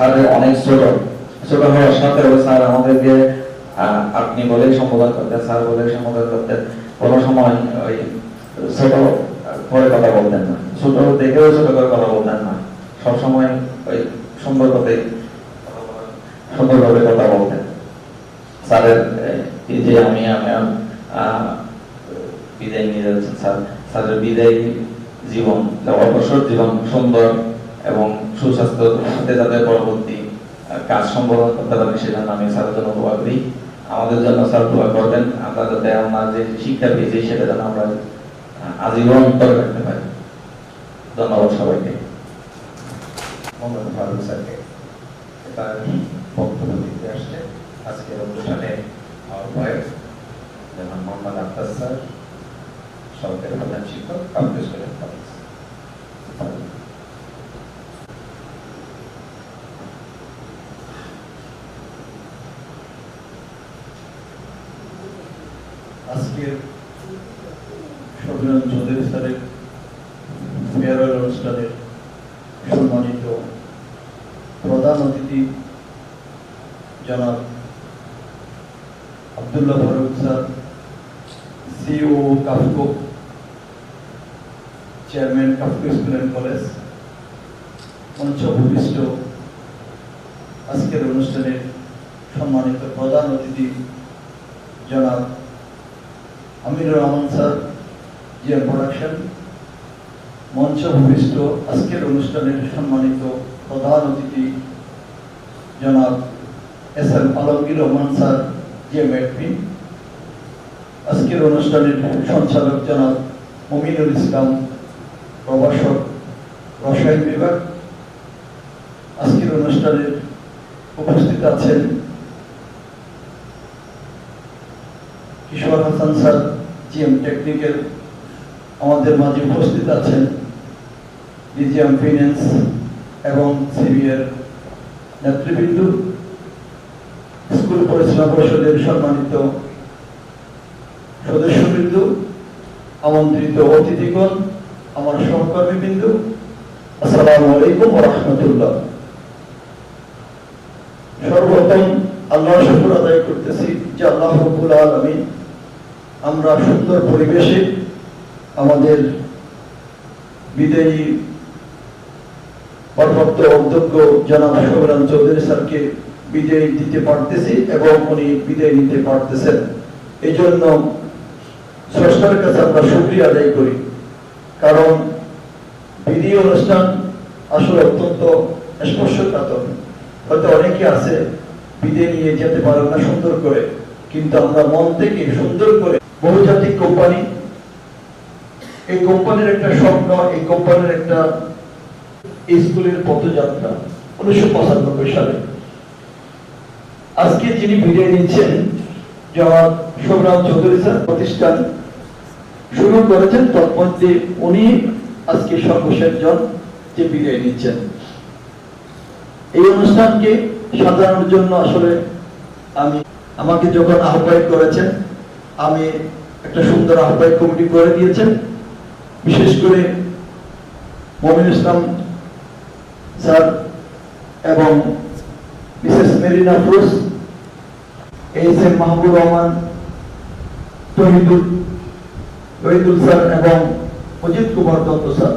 Speaker 8: স্যার অনেক ছোট হওয়ার সাথে স্যার আমাদেরকে আপনি বলেই সম্বোধন করতেন, স্যার বলেই সম্বোধন করতেন। কোনো সময় ওই ছোট করে কথা বলতেন না, ছোট দেখেও ছোট করে কথা বলতেন না, সবসময় ওই সুন্দরভাবে কথা বলতেন। স্যারের এই যে আমি বিদায় নিয়ে যাচ্ছেন স্যার, স্যারের বিদায় জীবন, অবসর জীবন সুন্দর এবং সুস্বাস্থ্যের সাথে যাতে পরবর্তী কাজ সম্পাদন করতে পারেন সেজন্য আমি স্যারের জন্য দোয়া করি। আমাদের জন্য স্যার দোয়া করবেন, আমরা যাতে আমরা যে শিক্ষা পেয়েছি সেটা যেন আমরা আজীবন করে রাখতে পারি। ধন্যবাদ সবাইকে।
Speaker 1: মোহাম্মদ ফারুক স্যারকে তার বক্তব্য দিতে আসছে আজকের অনুষ্ঠানে আহ্বায়ক যেমন মোহাম্মদ আক্তার স্যার, সরকারি প্রধান শিক্ষক, কাপ্তাই স্কুল অ্যান্ড কলেজ।
Speaker 9: আজকের শফিউল চৌধুরী স্যারের ফেয়ারওয়েল অনুষ্ঠানের সম্মানিত প্রধান অতিথি জনাব Abdullah Faruk sir, CEO KAFCO, chairman KAFCO school and college, মঞ্চ ভূমিষ্ঠ আজকের অনুষ্ঠানের সম্মানিত প্রধান অতিথি জনাব Aminur Rahman sir, GM production, মঞ্চ ভূমিষ্ঠ আজকের অনুষ্ঠানের সম্মানিত প্রধান অতিথি জনাব S M Alamgir Rahman sir, GM admin, আজকের অনুষ্ঠানের সঞ্চালক জনাব মুমিনুল ইসলাম, প্রভাষক, রসায়ন বিভাগ। আজকের অনুষ্ঠানের উপস্থিত আছেন কিশোর হাসান স্যার, জিএম টেকনিক্যাল। আমাদের মাঝে উপস্থিত আছেন ডিজিএম ফিন্যান্স এবং সিবিএর নেতৃবৃন্দ, স্কুল পরিচালনা পরিষদের সম্মানিত সদস্যবৃন্দ, আমন্ত্রিত অতিথিগণ, আমার সহকর্মীবৃন্দ, আসসালামু আলাইকুম ওয়া রাহমাতুল্লাহ। সর্বপ্রথম আল্লাহর শুকর আদায় করতেছি যে আল্লাহ রাব্বুল আলামিন আমরা সুন্দর পরিবেশে আমাদের বিদায়ী ভারপ্রাপ্ত অধ্যক্ষ জনাব শফিউল চৌধুরী স্যারকে বিদায় দিতে পারতেছি এবং উনি বিদায় নিতে পারতেছেন। এই জন্য স্রষ্টার কাছে আমরা শুকরিয়া আদায় করি, কারণ বিদায়ী অনুষ্ঠান আসলে অত্যন্ত স্পর্শকাতর। হয়তো অনেকে আছে বিদায় নিয়ে যেতে পারে না সুন্দর করে, কিন্তু আমরা মন থেকে সুন্দর করে, বহুজাতিক কোম্পানি, এই কোম্পানির একটা স্বপ্ন, এই কোম্পানির একটা স্কুলের পথযাত্রা 1995 সালে। আজকে যিনি বিদায় নিচ্ছেন জনাব শফিউল চৌধুরী স্যার, প্রতিষ্ঠান শুরু করেছেন, তৎমধ্যে উনি আজকে সর্বশেষ জন যে বিদায় নিচ্ছেন। এই অনুষ্ঠানকে সাজানোর জন্য আসলে আমাকে যখন আহ্বায়ক করেছেন, আমি একটা সুন্দর আহ্বায়ক কমিটি করে দিয়েছেন। বিশেষ করে মমিনুল ইসলাম স্যার এবং মিসেস মেরিনা ফ্রুস, এইচ এম মাহবুব রহমান, তহিদুল স্যার এবং অজিত কুমার দত্ত স্যার,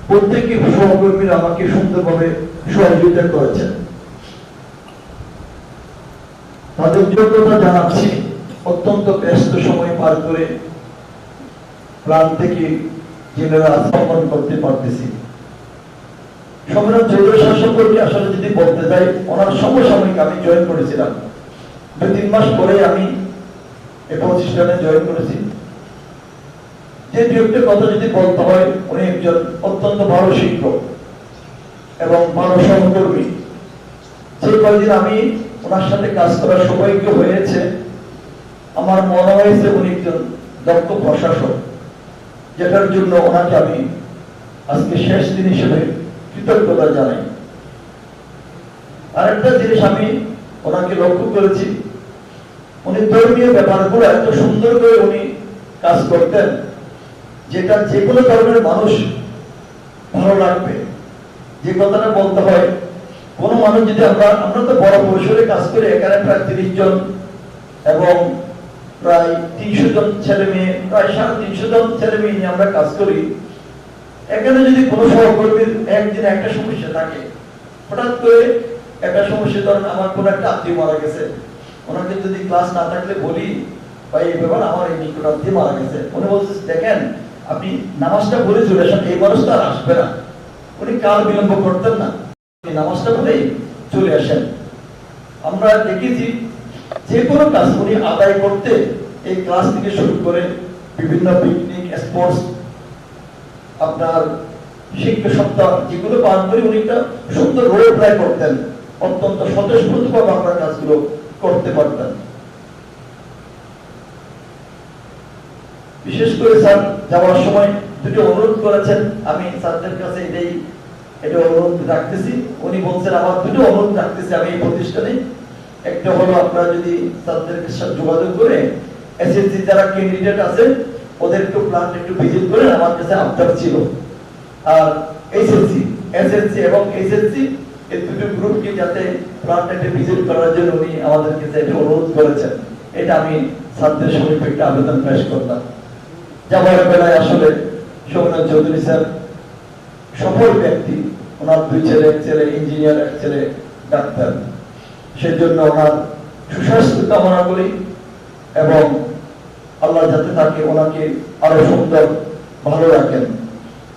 Speaker 9: প্রত্যেকের সহকর্মীরা আমাকে সুন্দরভাবে সহযোগিতা করেছেন। তাদের যোগ্যতা জানাচ্ছি। অত্যন্ত ব্যস্ত সময় পার করে প্রাণ থেকে জেলেরা সম্মান করতে পারতেছি। শফিউল চৌধুরী স্যার সম্পর্কে আসলে যদি বলতে যাই, ওনার সমসাময়িক আমি জয়েন করেছিলাম, 2-3 মাস পরে আমি এই প্রতিষ্ঠানে জয়েন করেছি। যে দু একটা কথা যদি বলতে হয়, উনি একজন অত্যন্ত ভালো শিক্ষক এবং ভালো সহকর্মী। যে কয়েকদিন আমি ওনার সাথে কাজ করার সৌভাগ্য হয়েছে, আমার মনে হয়েছে উনি একজন দক্ষ প্রশাসক, যেটার জন্য ওনাকে আমি আজকে শেষ দিন হিসেবে কৃতজ্ঞতা জানাই। আরেকটা জিনিস আমি ওনাকে লক্ষ্য করেছি, উনি ধর্মীয় ব্যাপারগুলো এত সুন্দর করে উনি কাজ করতেন, যেটা যে কোনো ধর্মের মানুষ ভালো লাগবে। যে কথাটা বলতে হয় কোনো মানুষ যদি আমরা তো বড় পরিসরে কাজ করি, এখানে প্রায় 30 জন এবং প্রায় 300 জন ছেলে মেয়ে, প্রায় 350 জন ছেলে মেয়ে নিয়ে আমরা কাজ করি। এখানে যদি কোনো সহকর্মীর একদিন একটা সমস্যা থাকে, হঠাৎ করে একটা সমস্যা, ধরেন আমার কোনো একটা আত্মীয় মারা গেছে, ওনাকে যদি ক্লাস না থাকলে বলি ভাই এই ব্যাপার আমার এই নিকট আত্মীয় মারা গেছে, উনি বলছে দেখেন আপনি নামাজটা পড়ে চলে আসেন, এই মানুষটা আর আসবে না। উনি কাল বিলম্ব করতেন না, নামাজটা পড়েই চলে আসেন। আমরা দেখেছি যে কোনো কাজ উনি আদায় করতে এই ক্লাস থেকে শুরু করে বিভিন্ন পিকনিক, স্পোর্টস, আপনার শিক্ষা সপ্তাহ যেগুলো পালন করে উনি একটা সুন্দর রোল প্লে করতেন, অত্যন্ত স্বতঃস্ফূর্তভাবে আমরা কাজগুলো করতে পারতেন। বিশেষ করে স্যার যাওয়ার সময় দুটো অনুরোধ করেছেন, আমি স্যারদের কাছে এটা অনুরোধ রাখতেছি। উনি বলছেন আমার দুটো অনুরোধ রাখতেছি আমি এই প্রতিষ্ঠানে। একটা হলো আপনারা যদি স্যারদের সাথে যোগাযোগ করে এসএসসি যারা ক্যান্ডিডেট আছে ওদের একটু প্ল্যান একটু ভিজিট করেন, আমার কাছে আবদার ছিল। আর এসএসসি এবং এসএসসি এই দুটো গ্রুপকে যাতে প্ল্যানটা একটু ভিজিট করার জন্য উনি আমাদের কাছে এটা অনুরোধ করেছেন। এটা আমি স্যারদের সমীপে একটা আবেদন পেশ করলাম। যাওয়ার বেলায় আসলে সৌম্য চৌধুরী স্যার সফল ব্যক্তি, ওনার 2 ছেলে, এক ছেলে ইঞ্জিনিয়ার, এক ছেলে ডাক্তার, সেজন্য ওনার সুস্বাস্থ্য কামনা করি এবং আল্লাহ যাতে তাকে ওনাকে আরো সুন্দর ভালো রাখেন।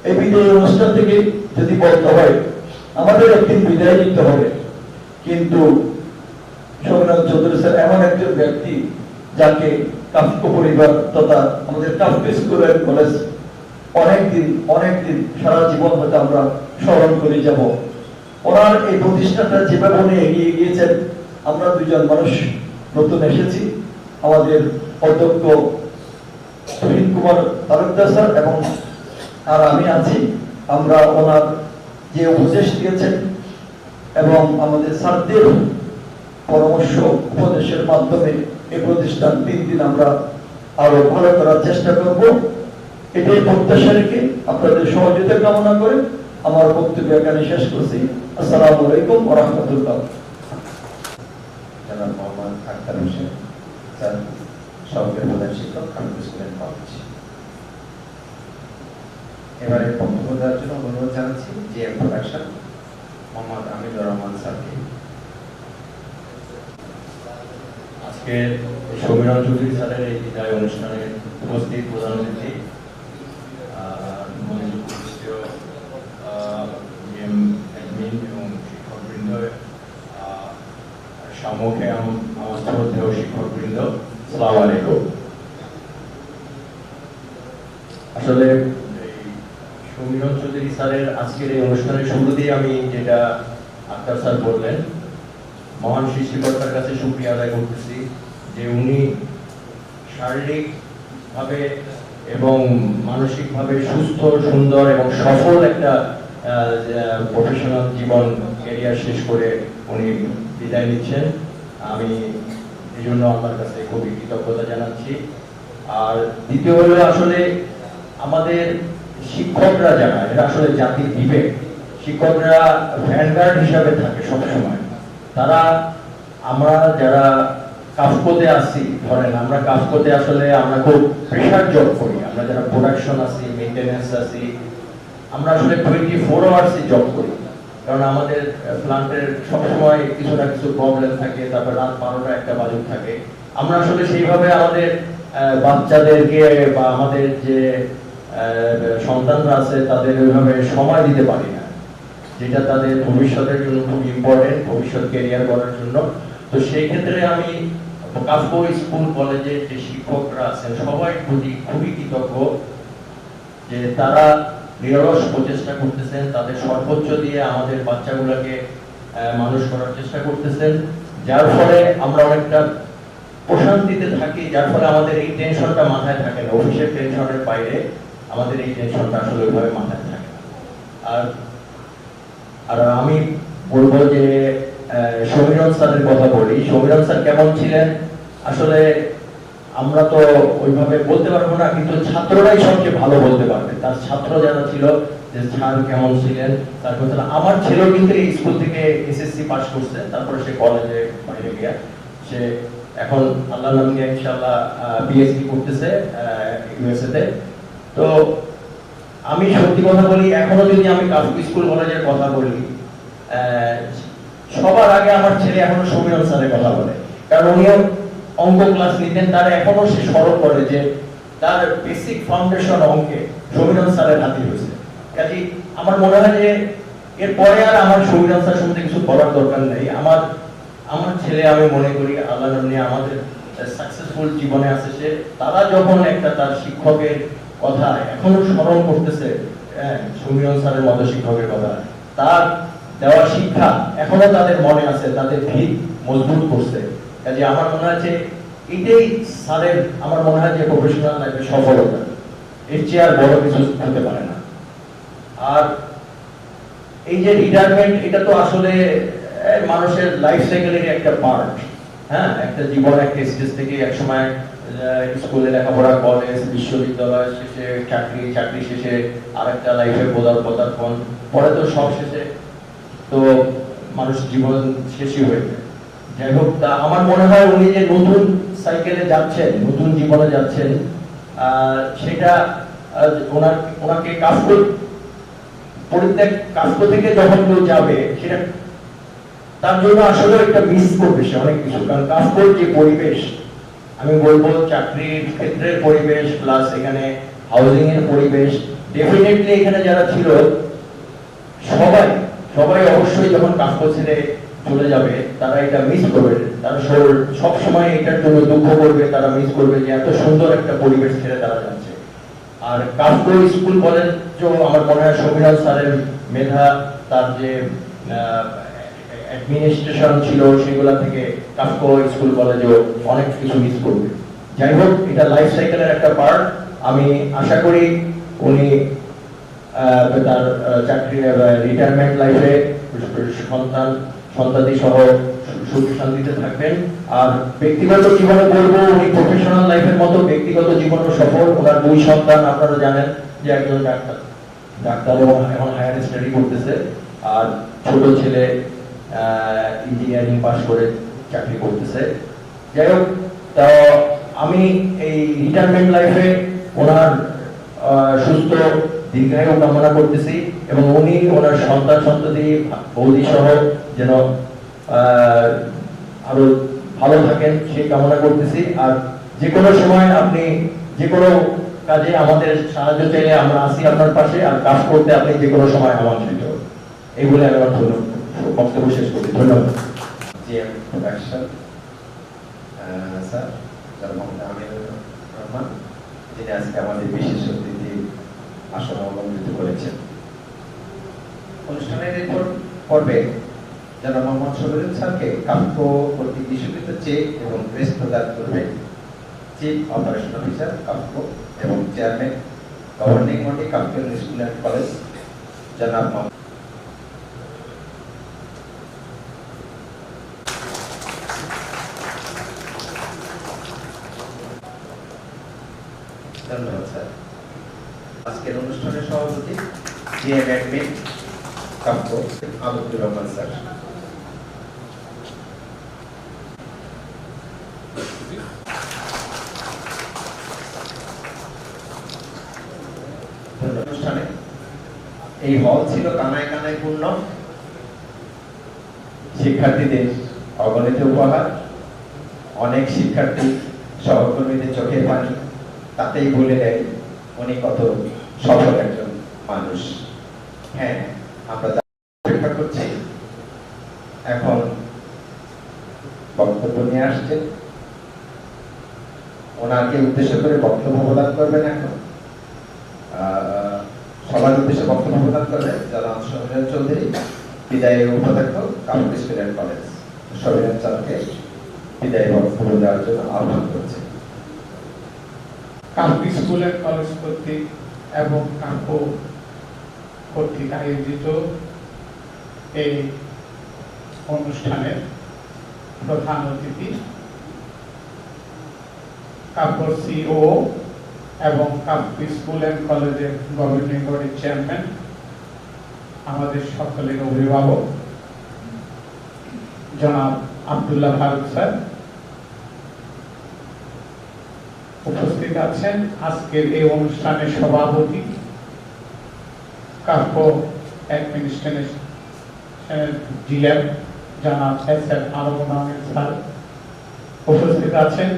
Speaker 9: এই বিদায় অনুষ্ঠান থেকে যদি বলতে হয় আমাদের একদিন বিদায় নিতে হবে, কিন্তু সৌম্য চৌধুরী স্যার এমন একজন ব্যক্তি যাকে কাফকো পরিবার তথা আমাদের কাফকো স্কুল এন্ড কলেজ অনেকদিন সারা জীবন হয়তো আমরা স্মরণ করে যাব। ওনার এই প্রতিষ্ঠানটা যেভাবে উনি এগিয়ে গিয়েছেন, আমরা 2 জন মানুষ নতুন এসেছি, আমাদের অধ্যক্ষ তুহিন কুমার তালুকদার স্যার এবং আর আমি আছি। আমরা ওনার যে উপদেশ দিয়েছেন এবং আমাদের স্যারদের পরামর্শ উপদেশের মাধ্যমে এই প্রতিষ্ঠান 3 দিন আমরা আরো ভালো করার চেষ্টা করব। এটাই প্রত্যাশা রেখে আপনাদের সহযোগিতা কামনা করে আমার বক্তব্য এখানে শেষ করছি। আসসালামু আলাইকুম ওয়া রাহমাতুল্লাহ।
Speaker 1: জনাব মোহাম্মদ আখতার হোসেন স্যার, সহকারী প্রধান শিক্ষক, কাফকো স্কুল এন্ড কলেজ। এবারে বক্তব্য দেওয়ার জন্য অনুরোধ জানাচ্ছি জিএম প্রোডাকশন মোহাম্মদ আমিনুর রহমান স্যারকে।
Speaker 10: আজকে সমীরণ চৌধুরী স্যারের এই বিদায় অনুষ্ঠানে উপস্থিত প্রধান অতিথি, অ্যাডমিন এবং শিক্ষকবৃন্দ, সম্মুখে আমার শ্রদ্ধেয় শিক্ষকবৃন্দ, আসসালামু আলাইকুম। আসলে এই সমীরণ চৌধুরী স্যারের আজকের এই অনুষ্ঠানের শুরুতেই আমি যেটা আক্তার স্যার বললেন, মহান সৃষ্টিকর্তার কাছে শুকরিয়া আদায় করতেছি যে উনি শারীরিকভাবে এবং মানসিকভাবে সুস্থ, সুন্দর এবং সফল একটা প্রফেশনাল জীবন ক্যারিয়ার শেষ করে উনি বিদায় নিচ্ছেন। আমি এই জন্য আমার কাছে খুবই কৃতজ্ঞতা জানাচ্ছি। আর দ্বিতীয় হলো আসলে আমাদের শিক্ষকরা যারা, এরা আসলে জাতির বিবেক। শিক্ষকরা ভ্যানগার্ড হিসাবে থাকে সবসময়। তারা, আমরা যারা কাফকোতে আছি, ধরেন আমরা কাফকোতে আসলে আমরা খুব প্রেশার জব করি, আমরা যারা প্রোডাকশন আছি, মেইনটেনেন্স আছি, আমরা আসলে 24 আওয়ার্সই জব করি, কারণ আমাদের প্ল্যান্টের সবসময় কিছু না কিছু প্রবলেম থাকে, তারপর রাত 12টা 1টা বাজে থাকে। আমরা আসলে সেইভাবে আমাদের বাচ্চাদেরকে বা আমাদের যে সন্তানরা আছে তাদের ওইভাবে সময় দিতে পারি না, যেটা তাদের ভবিষ্যতের জন্য খুব ইম্পর্টেন্ট, ভবিষ্যৎ ক্যারিয়ার করার জন্য। তো সেই ক্ষেত্রে আমি কাফকো স্কুল কলেজের যে শিক্ষকরা আছেন সবাই প্রতি খুবই কৃতজ্ঞ যে তারা নিরলস প্রচেষ্টা করতেছেন, তাদের সর্বোচ্চ দিয়ে আমাদের বাচ্চাগুলোকে মানুষ করার চেষ্টা করতেছেন, যার ফলে আমরা অনেকটা প্রশান্তিতে থাকি, যার ফলে আমাদের এই টেনশনটা মাথায় থাকে না। অফিসের টেনশনের বাইরে আমাদের এই টেনশনটা আসলে ওইভাবে মাথায় থাকে না। আর আমি বলবো যে সমীরণ স্যারের কথা বলি। সমীরণ স্যার কেমন ছিলেন আসলে আমরা তো ওইভাবে বলতে পারবো না, কিন্তু ছাত্ররাই সবচেয়ে ভালো বলতে পারবে। তার ছাত্র যারা ছিল যে স্যার কেমন ছিলেন, তারপর আমার ছেলেও কিন্তু এই স্কুল থেকে এসএসসি পাস করছে, তারপরে সে কলেজে বাইরে গিয়া সে এখন আল্লাহ নাম নিয়ে ইনশাআল্লাহ পিএইচডি করতেছে ইউএসএ তে। তো আমি সত্যি কথা বলি, এখনো যদি আমি কাফু স্কুল কলেজের কথা বলি, সবার আগে আমার ছেলে এখনো সমীরণ স্যারের কথা বলে, কারণ উনিও অঙ্ক ক্লাস নিতেন, তার এখনো সে স্মরণ করে যে তার বেসিক ফাউন্ডেশন অঙ্কে সমীরণ স্যারের হাতে হয়েছে। কাজে আমার মনে হয় যে এরপরে আর আমার সমীরণ স্যার সম্বন্ধে কিছু বলার দরকার নেই। আমার ছেলে, আমি মনে করি আল্লাহ নিয়ে আমাদের সাকসেসফুল জীবনে আছে সে। তারা যখন একটা তার শিক্ষকের কথা এখনো স্মরণ করতেছে, সমীরণ স্যারের মতো শিক্ষকের কথা, তার দেওয়া শিক্ষা এখনো তাদের মনে আছে, তাদের ভিত মজবুত করছে। কাজে আমার মনে হয় যে এটাই স্যারের, আমার মনে হয় যে প্রফেশনাল লাইফে সফলতা, এর চেয়ে আর বড় কিছু হতে পারে না। আর এই যে রিটায়ারমেন্ট, এটা তো আসলে মানুষের লাইফ সাইকেলের একটা পার্ট। হ্যাঁ, একটা জীবন একটা স্টেজ থেকে একসময় স্কুলে লেখাপড়া, কলেজ, বিশ্ববিদ্যালয় শেষে চাকরি শেষে আরেকটা লাইফে পদার্পণ, পরে তো সব শেষে তো মানুষ জীবন শেষই হয়ে যায়। যাই হোক, তা আমার মনে হয় উনি যে নতুন সাইকেলে যাচ্ছেন, নতুন জীবনে যাচ্ছেন, সেটা ওনাকে কাফকো থেকে যখন কেউ যাবে, সেটা তার জন্য আসলে একটা মিস করবে সে অনেক কিছু। কারণ কাফকোর যে পরিবেশ, আমি বলবো চাকরির ক্ষেত্রের পরিবেশ প্লাস এখানে হাউজিং এর পরিবেশ, ডেফিনেটলি এখানে যারা ছিল সবাই অবশ্যই যখন কাফকো ছেড়ে চলে যাবে তারা এটা মিস করবে। তারা সব সময় এটার জন্য দুঃখ করবে, তারা মিস করবে যে এত সুন্দর একটা পরিবেশ ছেড়ে তারা যাচ্ছে। আর কাফকো স্কুল কলেজ আমার মনে হয় সমীরণ স্যারের মেধা, তার যে অ্যাডমিনিস্ট্রেশন ছিল, সেগুলা থেকে কাফকো স্কুল কলেজেও অনেক কিছু মিস করবে। যাই হোক, এটা লাইফ সাইকেলের একটা পার্ট। আমি আশা করি উনি তার চাকরি রিটায়ারমেন্ট লাইফে সন্তানাদি সহ সুখ শান্তিতে থাকবেন। আর ব্যক্তিগত জীবনে বলবো, উনি প্রফেশনাল লাইফের মতো ব্যক্তিগত জীবনও সফল। ওনার 2 সন্তান, আপনারা জানেন যে একজন ডাক্তার এবং এখন হায়ার স্টাডি করতেছে, আর ছোট ছেলে ইঞ্জিনিয়ারিং পাস করে চাকরি করতেছে। যাই হোক, তা আমি এই রিটায়ারমেন্ট লাইফে ওনার সুস্থ দীর্ঘায়ু কামনা করতেছি, এবং উনি ওনার সন্ততি বৌদি সহ যেন আরো ভালো থাকেন সেই কামনা করতেছি। আর যে কোনো সময় আপনি যে কোনো কাজে আমাদের সাহায্য চাইলে আমরা আছি আপনার পাশে, আর কাজ করতে আপনি যে কোনো সময় আমন্ত্রিত। এই বলে আমি আমার বক্তব্য শেষ করি। ধন্যবাদ।
Speaker 1: GM production sir Mohammad Aminur Rahman, যিনি আজকে আমাদের বিশেষ অতিথি আসন অলঙ্কৃত করেছেন। অনুষ্ঠানের এরপর পর্বে যারা মোহাম্মদ শফিউল স্যারকে কাফকো কর্তৃক ইস্যুকৃত চেক এবং ক্রেস্ট প্রদান করবেন চিফ অপারেশন অফিসার কাফকো এবং chairman governing body KAFCO school and college জনাব ধন্যবাদ স্যার। আজকের অনুষ্ঠানের সভাপতি GM admin KAFCO Abdur Rahman sir. অনুষ্ঠানে এই হল ছিল কানায় কানায় পূর্ণ। শিক্ষার্থীদের অগণিত উপহার, অনেক শিক্ষার্থী সহকর্মীদের চোখের পানি, তাতেই বলে দেয় উনি কত সফল একজন মানুষ। হ্যাঁ, আমরা অপেক্ষা করছি, এখন বক্তব্য নিয়ে আসছেন, ওনাকে উদ্দেশ্য করে বক্তব্য প্রদান করবেন। এখন সবার উদ্দেশ্যে বক্তব্য প্রদান করবেন যারা সমীরণ চৌধুরী, বিদায়ের উপাধ্যক্ষ কাফকো স্কুল অ্যান্ড কলেজ। সমীরণ স্যারকে বিদায় বক্তব্য দেওয়ার জন্য আহ্বান করছি।
Speaker 5: কাফকো স্কুল অ্যান্ড কলেজ কর্তৃক এবং কাফকো কর্তৃক আয়োজিত এই অনুষ্ঠানের প্রধান অতিথি কাফকোর সিও এবং কাফকো স্কুল অ্যান্ড কলেজের গভর্নিং বডির চেয়ারম্যান আমাদের সকলের অভিভাবক জনাব আব্দুল্লাহ ফারুক স্যার, উপস্থিত আছেন আজকের এই অনুষ্ঠানের সভাপতি কার্পো অ্যাডমিনিস্ট্রেশনের জিএম জনাব এস.এম. আলমুল আহমেদ স্যার, উপস্থিত আছেন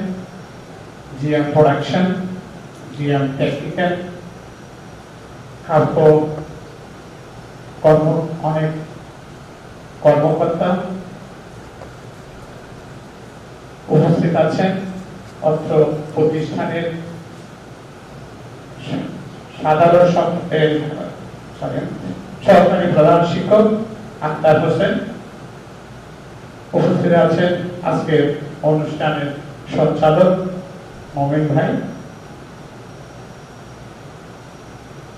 Speaker 5: জিএম প্রোডাকশন, জিএম টেকনিক্যাল, কার্পো অনেক কর্মকর্তা, উপস্থিত আছেন অত্র প্রতিষ্ঠানের সাধারণ সহকারী প্রধান শিক্ষক আক্তার হোসেন, উপস্থিত আছেন আজকের অনুষ্ঠানের সঞ্চালক মমিন ভাই,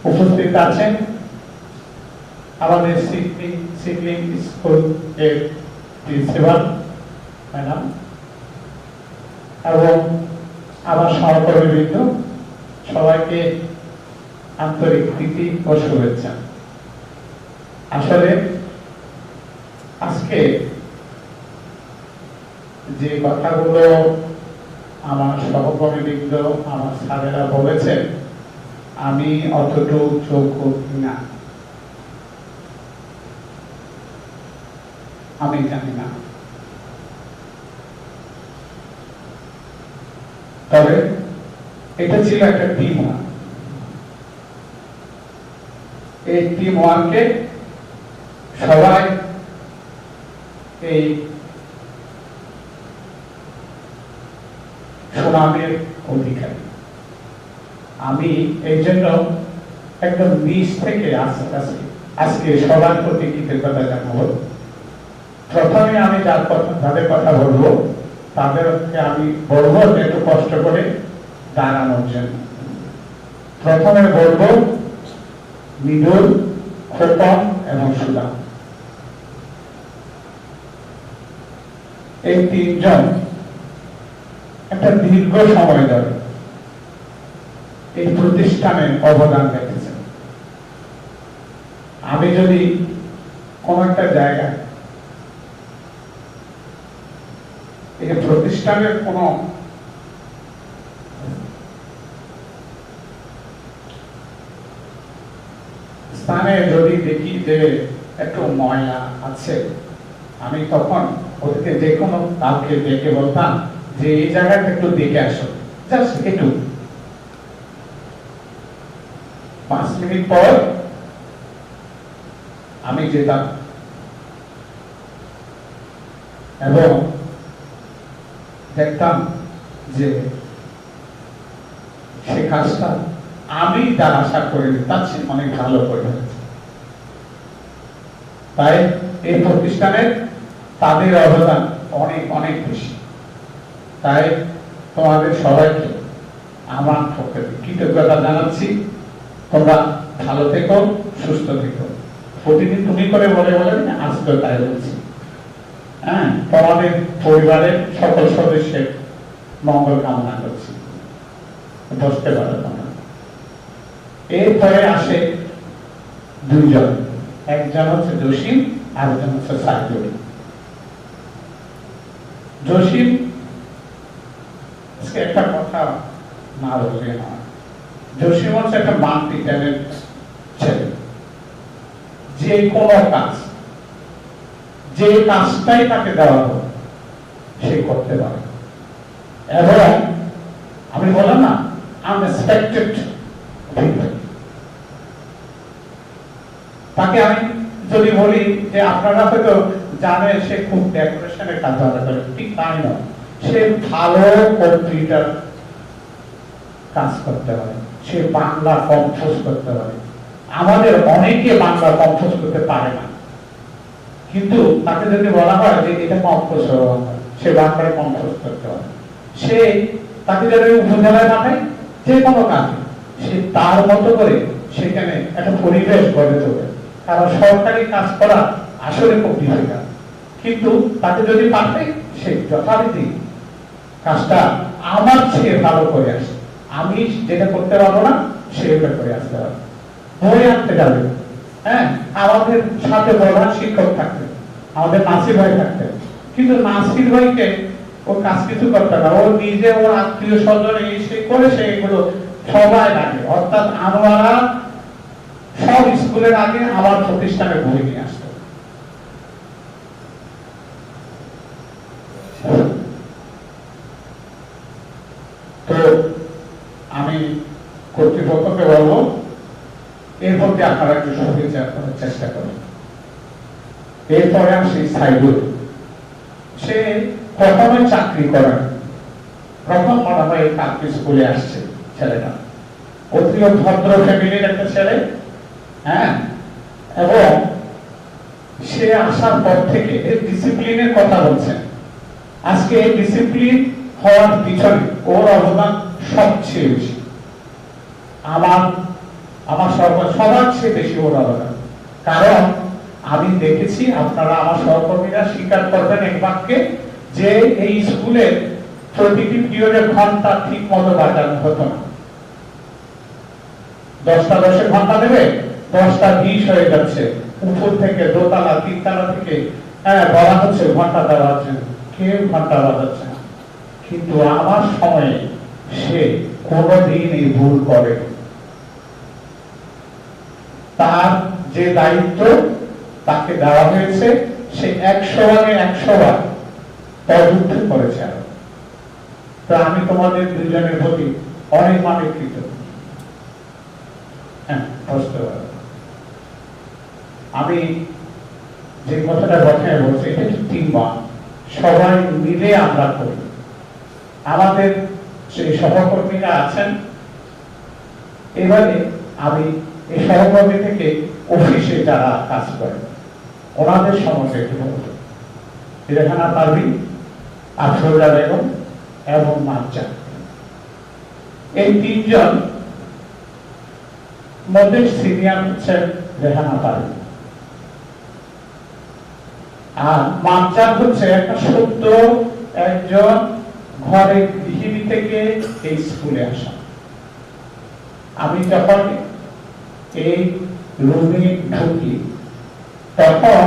Speaker 5: উপস্থিত আছেন আমাদের সিডলিং স্কুল এর প্রিন্সিপাল ম্যাডাম এবং আমার সহকর্মীবৃন্দ, সবাইকে আন্তরিক প্রীতি ও শুভেচ্ছা। আসলে আজকে যে কথাগুলো আমার সহকর্মীবৃন্দ, আমার স্যারেরা বলেছেন, আমি অতটুকু যোগ্য না আমি জানি না, তবে এটা ছিল একটা টিম ওয়ার্ক। এই টিম ওয়ার্কে সবাই এই সুনামের অধিকারী। আমি এই জন্য একদম নিজ থেকে আজকে সবার প্রতি কৃতজ্ঞতা জানাবো। প্রথমে আমি যাদের কথা বলবো তাদেরকে আমি বলবো একটু কষ্ট করে দাঁড়ানোর জন্য। প্রথমে বলবো মৃদুল, খোকন এবং সুদাম। এই তিনজন একটা দীর্ঘ সময় ধরে এই প্রতিষ্ঠানে অবদান রেখেছেন। আমি যদি কোন একটা জায়গায় এই প্রতিষ্ঠানের কোন স্থানে যদি দেখি যে একটু ময়লা আছে, আমি তখন ওদেরকে যে কোনো কাউকে ডেকে বলতাম যে এই জায়গাটা একটু দেখে আসো, জাস্ট একটু। 5 মিনিট পর আমি যেতাম এবং দেখতাম যে সে কাজটা আমি যার আশা করি তার চেয়ে অনেক ভালো করে হয়েছে। তাই এই প্রতিষ্ঠানের তাদের অবদান অনেক অনেক বেশি। তাই তোমাদের সবাইকে আমার পক্ষ থেকে কৃতজ্ঞতা জানাচ্ছি। তোমরা ভালো থেকো, সুস্থ থেকো। প্রতিদিন তুমি করে বলে আজকে তাই বলছি। হ্যাঁ, তোমাদের পরিবারের সকল সদস্যের মঙ্গল কামনা করছি। বসতে পারো তোমরা। এরপরে আসে দুইজন, একজন হচ্ছে জসিম আর একজন হচ্ছে সাইদুল। জসিম একটা কথা না বললে নয়, জসিম হচ্ছে একটা মাল্টি ট্যালেন্ট ছেলে। যে কোনো কাজ, যে কাজটাই তাকে দেওয়া হবে সে করতে পারে। এবং আমি বললাম না, আনএক্সপেক্টেড তাকে আমি যদি বলি যে আপনারা হয়তো জানেন সে খুব ডেকোরেশনের কাজ করে, ঠিক তাই নয়। সে ভালো কম্পিউটার কাজ করতে পারে, সে বাংলা কম্পোজ করতে পারে। আমাদের অনেকে বাংলা কম্পোজ করতে পারে না, কিন্তু তাকে যদি বলা হয় যে এটা কম্পোজ হওয়া, সে বাংলায় কম্পোজ করতে পারে। সে তাকে যদি উপজেলায় পাঠায় যে কোনো কাজে, সে তার মতো করে সেখানে একটা পরিবেশ গড়ে তোলে। কারণ সরকারি কাজ করা আসলে খুব ডিফিকাল্ট, কিন্তু তাকে যদি পাঠায় সে যথারীতি কাজটা আমার চেয়ে ভালো করে আসে। আমি যেটা করতে পারবো না সেটা করে আসতে পারবো। বই আনতে যাবে, হ্যাঁ, আমাদের সাথে প্রধান শিক্ষক থাকতেন, আমাদের নাসির ভাই থাকতেন, কিন্তু নাসির ভাইকে ও কাজ কিছু করতে না, ও নিজে ওর আত্মীয় স্বজন এসে করে সে এগুলো সবাই লাগে, অর্থাৎ আনোয়ারা সব স্কুলের আগে আমার প্রতিষ্ঠানে বই নিয়ে আসতো। তো আমি কর্তৃপক্ষকে বলবো এর মধ্যে আপনারা একটু সহযোগিতা করার চেষ্টা করুন। এরপরে আসি সাইদুল, সে কখনোই চাকরি করে, প্রথম মনে হয় কালকে স্কুলে আসছে ছেলেটা, অতি ভদ্র ফ্যামিলির একটা ছেলে, হ্যাঁ, এবং সে আসার পর থেকে ডিসিপ্লিনের কথা বলছেন। আজকে ডিসিপ্লিন হওয়ার পিছনে ওর অবদান সবচেয়ে বেশি, আমার সবার চেয়ে বেশি ওর অবদান। কারণ আমি দেখেছি, আপনারা আমার সহকর্মীরা স্বীকার করবেন এক বাক্যে, যে এই স্কুলে প্রতিটি পিরিয়ডে ঘন্টা ঠিক মতো বাজানো হতো না। 10টা 10 ঘন্টা দেবে, 10টা 20 হয়ে যাচ্ছে, উপর থেকে দোতলা 3তলা থেকে বলা হচ্ছে ঘন্টা দেওয়ার জন্য, কেউ ঘন্টা বাজাচ্ছে না। কিন্তু আমার সময়ে সে কোনোদিন এই ভুল করে, তার যে দায়িত্ব তাকে দেওয়া হয়েছে সে 100 ভাগে 100 ভাগ পদক্ষেপ করেছে। তো আমি তোমাদের দুজনের প্রতি অনেক মানে কৃতজ্ঞ। আমি যে কথাটা কথায় বলছি, এটা হচ্ছে টিম ওয়ার্ক, সবাই মিলে আমরা করি। আমাদের সেই সহকর্মীরা আছেন, এবারে আমি এই সহকর্মী থেকে অফিসে যারা কাজ করে ওনাদের সম্বন্ধে একটু বলবো। রেহানা পারভিন, আফরোজা বেগম এবং মাজ্জা, এই তিনজন মধ্যে সিনিয়র হচ্ছেন রেহানা পারভিন, আর মাজ্জা হচ্ছে একটা সদ্য একজন ঘরে গৃহিণী থেকে এই স্কুলে আসা। আমি যখন এই রুমে ঢুকি তখন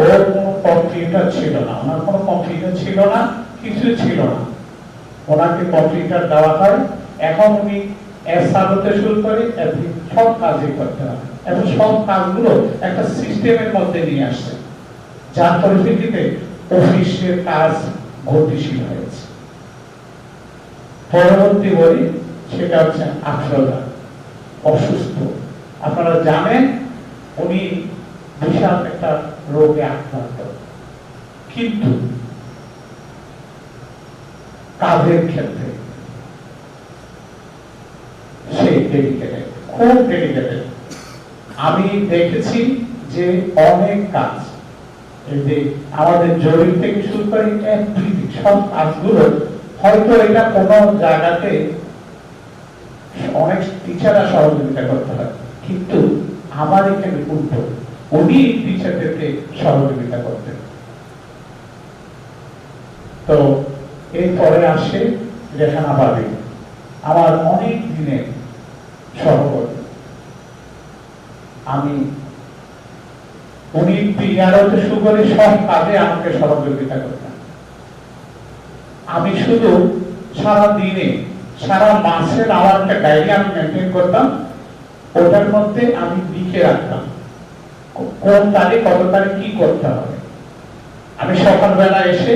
Speaker 5: ওর কোনো কম্পিউটার ছিল না, ওনার কোনো কম্পিউটার ছিল না, কিছু ছিল না। ওনাকে কম্পিউটার দেওয়া হয়, এখন উনি এসআর হতে শুরু করে সব কাজই করতে হয়, এবং সব কাজগুলো একটা সিস্টেমের মধ্যে নিয়ে আসছে, যার পরিপ্রেক্ষিতে অফিসের কাজ গতিশীল হয়েছে। পরবর্তী বলি সেটা হচ্ছে আফরোজা, অসুস্থ। আপনারা জানেন উনি বিশাল একটা রোগে আক্রান্ত, কিন্তু কাজের ক্ষেত্রে সে ডেডিকেটেড, খুব ডেডিকেটেড। আমি দেখেছি যে অনেক কাজ, এই যে আমাদের জরিপ থেকে শুরু করে সব কাজগুলো হয়তো এটা কোনো জায়গাতে অনেক টিচাররা সহযোগিতা করতে হয়, কিন্তু আমার এখানে উল্টো, উনি টিচারদেরকে সহযোগিতা করতেন। তো এরপরে আসে রেহানা পারভিন, আমার অনেক দিনের সহকর্মী। আমি উনি পিআরওতে শুরু করে সব কাজে আমাকে সহযোগিতা করতেন। আমি শুধু সারা দিনে সারা মাসের আমার একটা ডায়েরি আমি মেনটেন করতাম, ওটার মধ্যে আমি লিখে রাখতাম কোন তারিখ কত তারিখ কি করতে হবে। আমি সকালবেলা এসে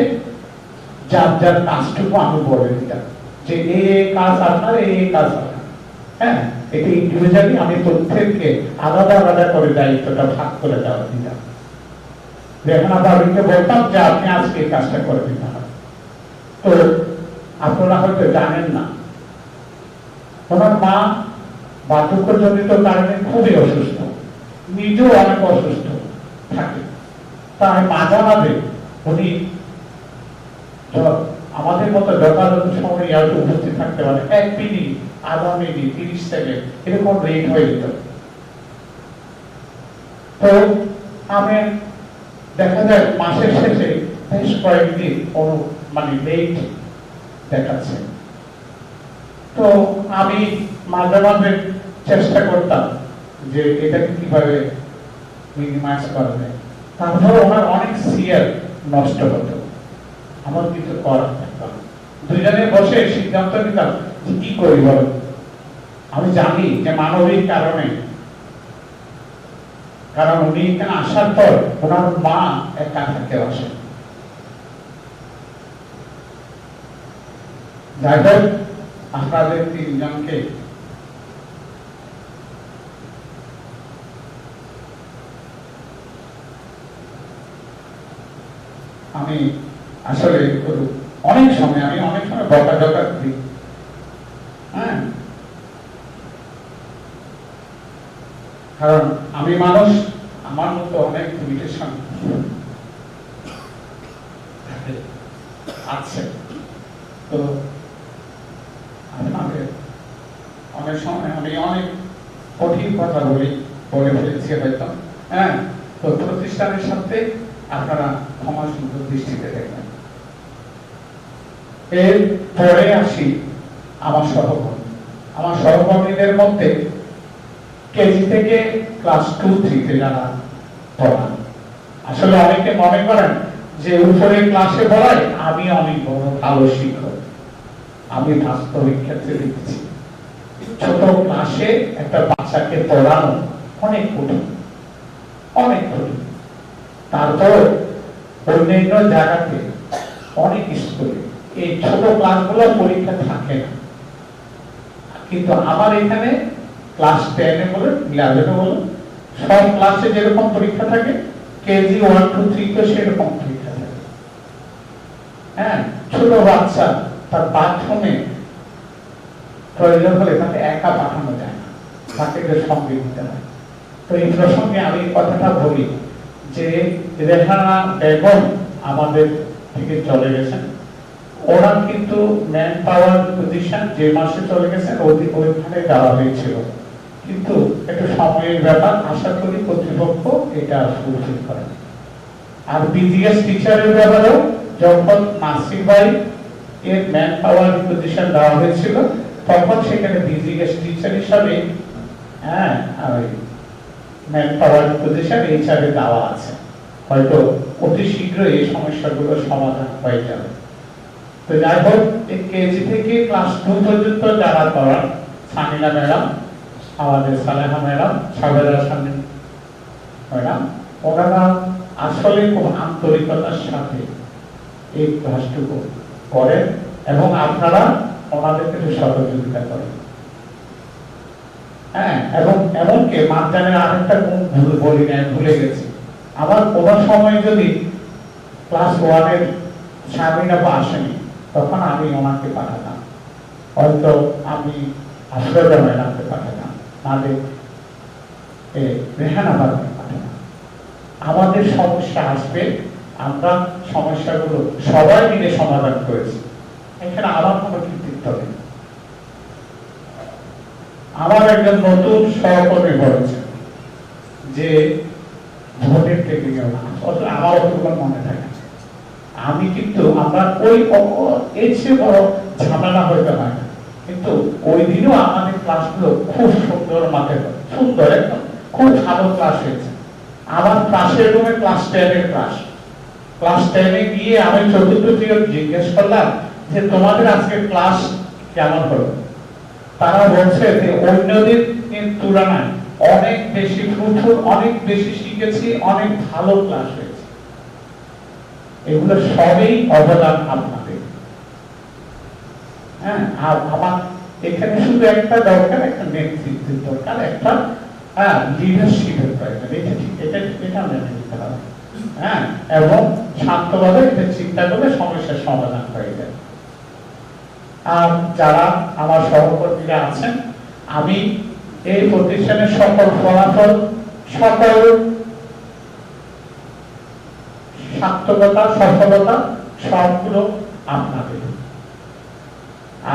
Speaker 5: যার যার কাজটুকু আমি বলে দিতাম যে এই কাজ আপনার, এই কাজ আপনার। হ্যাঁ, এটা ইন্ডিভিজুয়ালি আমি প্রত্যেককে আলাদা আলাদা করে দায়িত্বটা ভাগ করে দেওয়া দিতাম। রেহানা পারভিনকে বলতাম যে আপনি আজকে এই কাজটা করে দিতে হবে। তো আপনারা হয়তো জানেন না, ওনার মা বার্ধক্যজনিত কারণে খুবই অসুস্থ, নিজেও অনেক অসুস্থ থাকে। তাই মাঝে মাঝে উনি আমাদের মতো যথাযথ সময় উপস্থিত থাকতে পারে, 1 মিনিট, আধা মিনিট, 30 সেকেন্ড এরকম লেট হয়ে যেত। তো আমি দেখা যায় মাসের শেষে বেশ কয়েকদিন মানে লেট দেখাচ্ছে। তো আমি মাঝে মাঝে চেষ্টা করতাম যে এটাকে কিভাবে মিনিমাইজ করা যায়। তারপর ওনার অনেক সিয়ার নষ্ট হতো, আমার কিছু করার থাকতো না। দুইজনে বসে সিদ্ধান্ত নিতাম যে কি করি বলো। আমি জানি যে মানবিক কারণে, কারণ উনি এখানে আসার পর ওনার মা একা থাকতে আসে। যাই হোক, আপনাদের তিনজনকে আমি আসলে অনেক সময় বকা দিই। হ্যাঁ, কারণ আমি মানুষ, আমার মতো অনেক লিমিটেশন আছে। তো আপনাদের অনেক সময় আমি অনেক কঠিন কথা বলে ফেলেছি হয়তো। হ্যাঁ, তো প্রতিষ্ঠানের সাথে আপনারা ক্ষমা সুন্দর দৃষ্টিতে দেখবেন। এরপরে আসি আমার সহকর্মীদের মধ্যে কেজি থেকে ক্লাস 2-3 যারা পড়ান। আসলে অনেকে মনে করেন যে উপরে ক্লাসে পড়ায় আমি অনেক বড় ভালো শিক্ষক। আমি বাস্তবিক ক্ষেত্রে দেখেছি ছোট ক্লাসে একটা বাচ্চাকে পড়ানো অনেক কঠিন। তারপর অন্যান্য জায়গাতে অনেক স্কুলে এই ছোট ক্লাসগুলো পরীক্ষা থাকে না, কিন্তু আমার এখানে ক্লাস 10-এ বলে 11-এ বলে সব ক্লাসে যেরকম পরীক্ষা থাকে, কেজি 1, 2, 3 তো সেরকম পরীক্ষা থাকে। হ্যাঁ, ছোট বাচ্চা তার বাথরুমে প্রয়োজন হলে তাকে একা পাঠানো যায় না, তাকে সঙ্গে নিতে হয়। তো এই প্রসঙ্গে আমি কথাটা বলি যে রেহানা বেগম আমাদের থেকে চলে গেছেন। ওরা কিন্তু ম্যান পাওয়ার পজিশন যে মাসে চলে গেছেন ওইখানে দেওয়া হয়েছিল, কিন্তু একটু সময়ের ব্যাপার। আশা করি কর্তৃপক্ষ এটা ফুলফিল করে। আর বিজিএস টিচারের ব্যাপারেও যখন নাসির ভাই এর ম্যান পাওয়ার পজিশন দেওয়া হয়েছিল, তখন সেখানে বিজিএস টিচার হিসাবে ম্যান পাওয়ার পজিশন এইচআর এ দেওয়া আছে। হয়তো অতি শীঘ্রই এই সমস্যাগুলো সমাধান হয়ে যাবে। তো যাই হোক, কেজি থেকে ক্লাস 2 পর্যন্ত যারা পড়ান, সামিনা ম্যাডাম, আমাদের সালেহা ম্যাডাম, সাবেরা শামীম ম্যাডাম, ওনারা আসলে খুব আন্তরিকতার সাথে এই ক্লাসটুকু করেন এবং আপনারা ওনাদেরকে সহযোগিতা করেন। হ্যাঁ, এবং এমনকি মাঝখানে আরেকটা ভুলে গেছি। আমার কোনো সময় যদি ক্লাস 1-এর সামিনা আসেনি, তখন আমি ওনাকে পাঠাতাম, হয়তো আমি আফরোজা ম্যাডামকে পাঠাতাম, নাহলে রেহানা ম্যাডামকে পাঠাতাম। আমাদের সমস্যা আসবে, আমরা সমস্যাগুলো সবাই মিলে সমাধান করেছি, এখানে আমার কোনো কৃতিত্ব নেই। আমার একজন নতুন সহকর্মী বলেছেন যে ভোটের টেকিং আমার অতগুলো মনে থাকে। আমি কিন্তু আমরা এর চেয়ে বড় ঝামেলা হইতে হয় না, কিন্তু ওই দিনও আমাদের ক্লাসগুলো খুব সুন্দর সুন্দর, একদম খুব ভালো ক্লাস হয়েছে। আমার ক্লাসের রুমে ক্লাস 10-এর ক্লাস 10-এ গিয়ে আমি চতুর্থ পিরিয়ড জিজ্ঞেস করলাম যে তোমাদের আজকে ক্লাস কেমন হলো। তারা বলছে যে অন্যদের তুলনায় অনেক বেশি ফ্রুটফুল, অনেক বেশি শিখেছি, অনেক ভালো ক্লাস হয়েছে। এগুলো সবই অবদান আপনাদের। হ্যাঁ, আর আমার এখানে শুধু একটা দরকার, একটা নেতৃত্বের দরকার, একটা লিডারশিপের প্রয়োজন। এটা মেনে নিতে হবে। হ্যাঁ, এবং শান্তভাবে এটা চিন্তা করলে সমস্যার সমাধান হয়ে যায়। আর যারা আমার সহকর্মীরা আছেন, আমি এই প্রতিষ্ঠানের সকল ফলাফল, সকল সার্থকতা, সফলতা সবগুলো আপনাদের।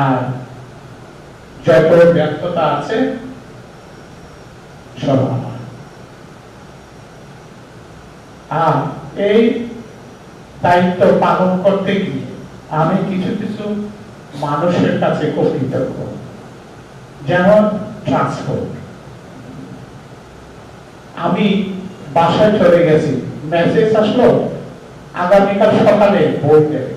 Speaker 5: আর যত ব্যর্থতা আছে সব আমার। আর এই দায়িত্ব পালন করতে গিয়ে আমি কিছু কিছু মানুষের কাছে খুব কৃতজ্ঞ, যেমন ট্রান্সপোর্ট। আমি বাসায় চলে গেছি, মেসেজ আসলো আগামীকাল সকালে ভোট দেবে।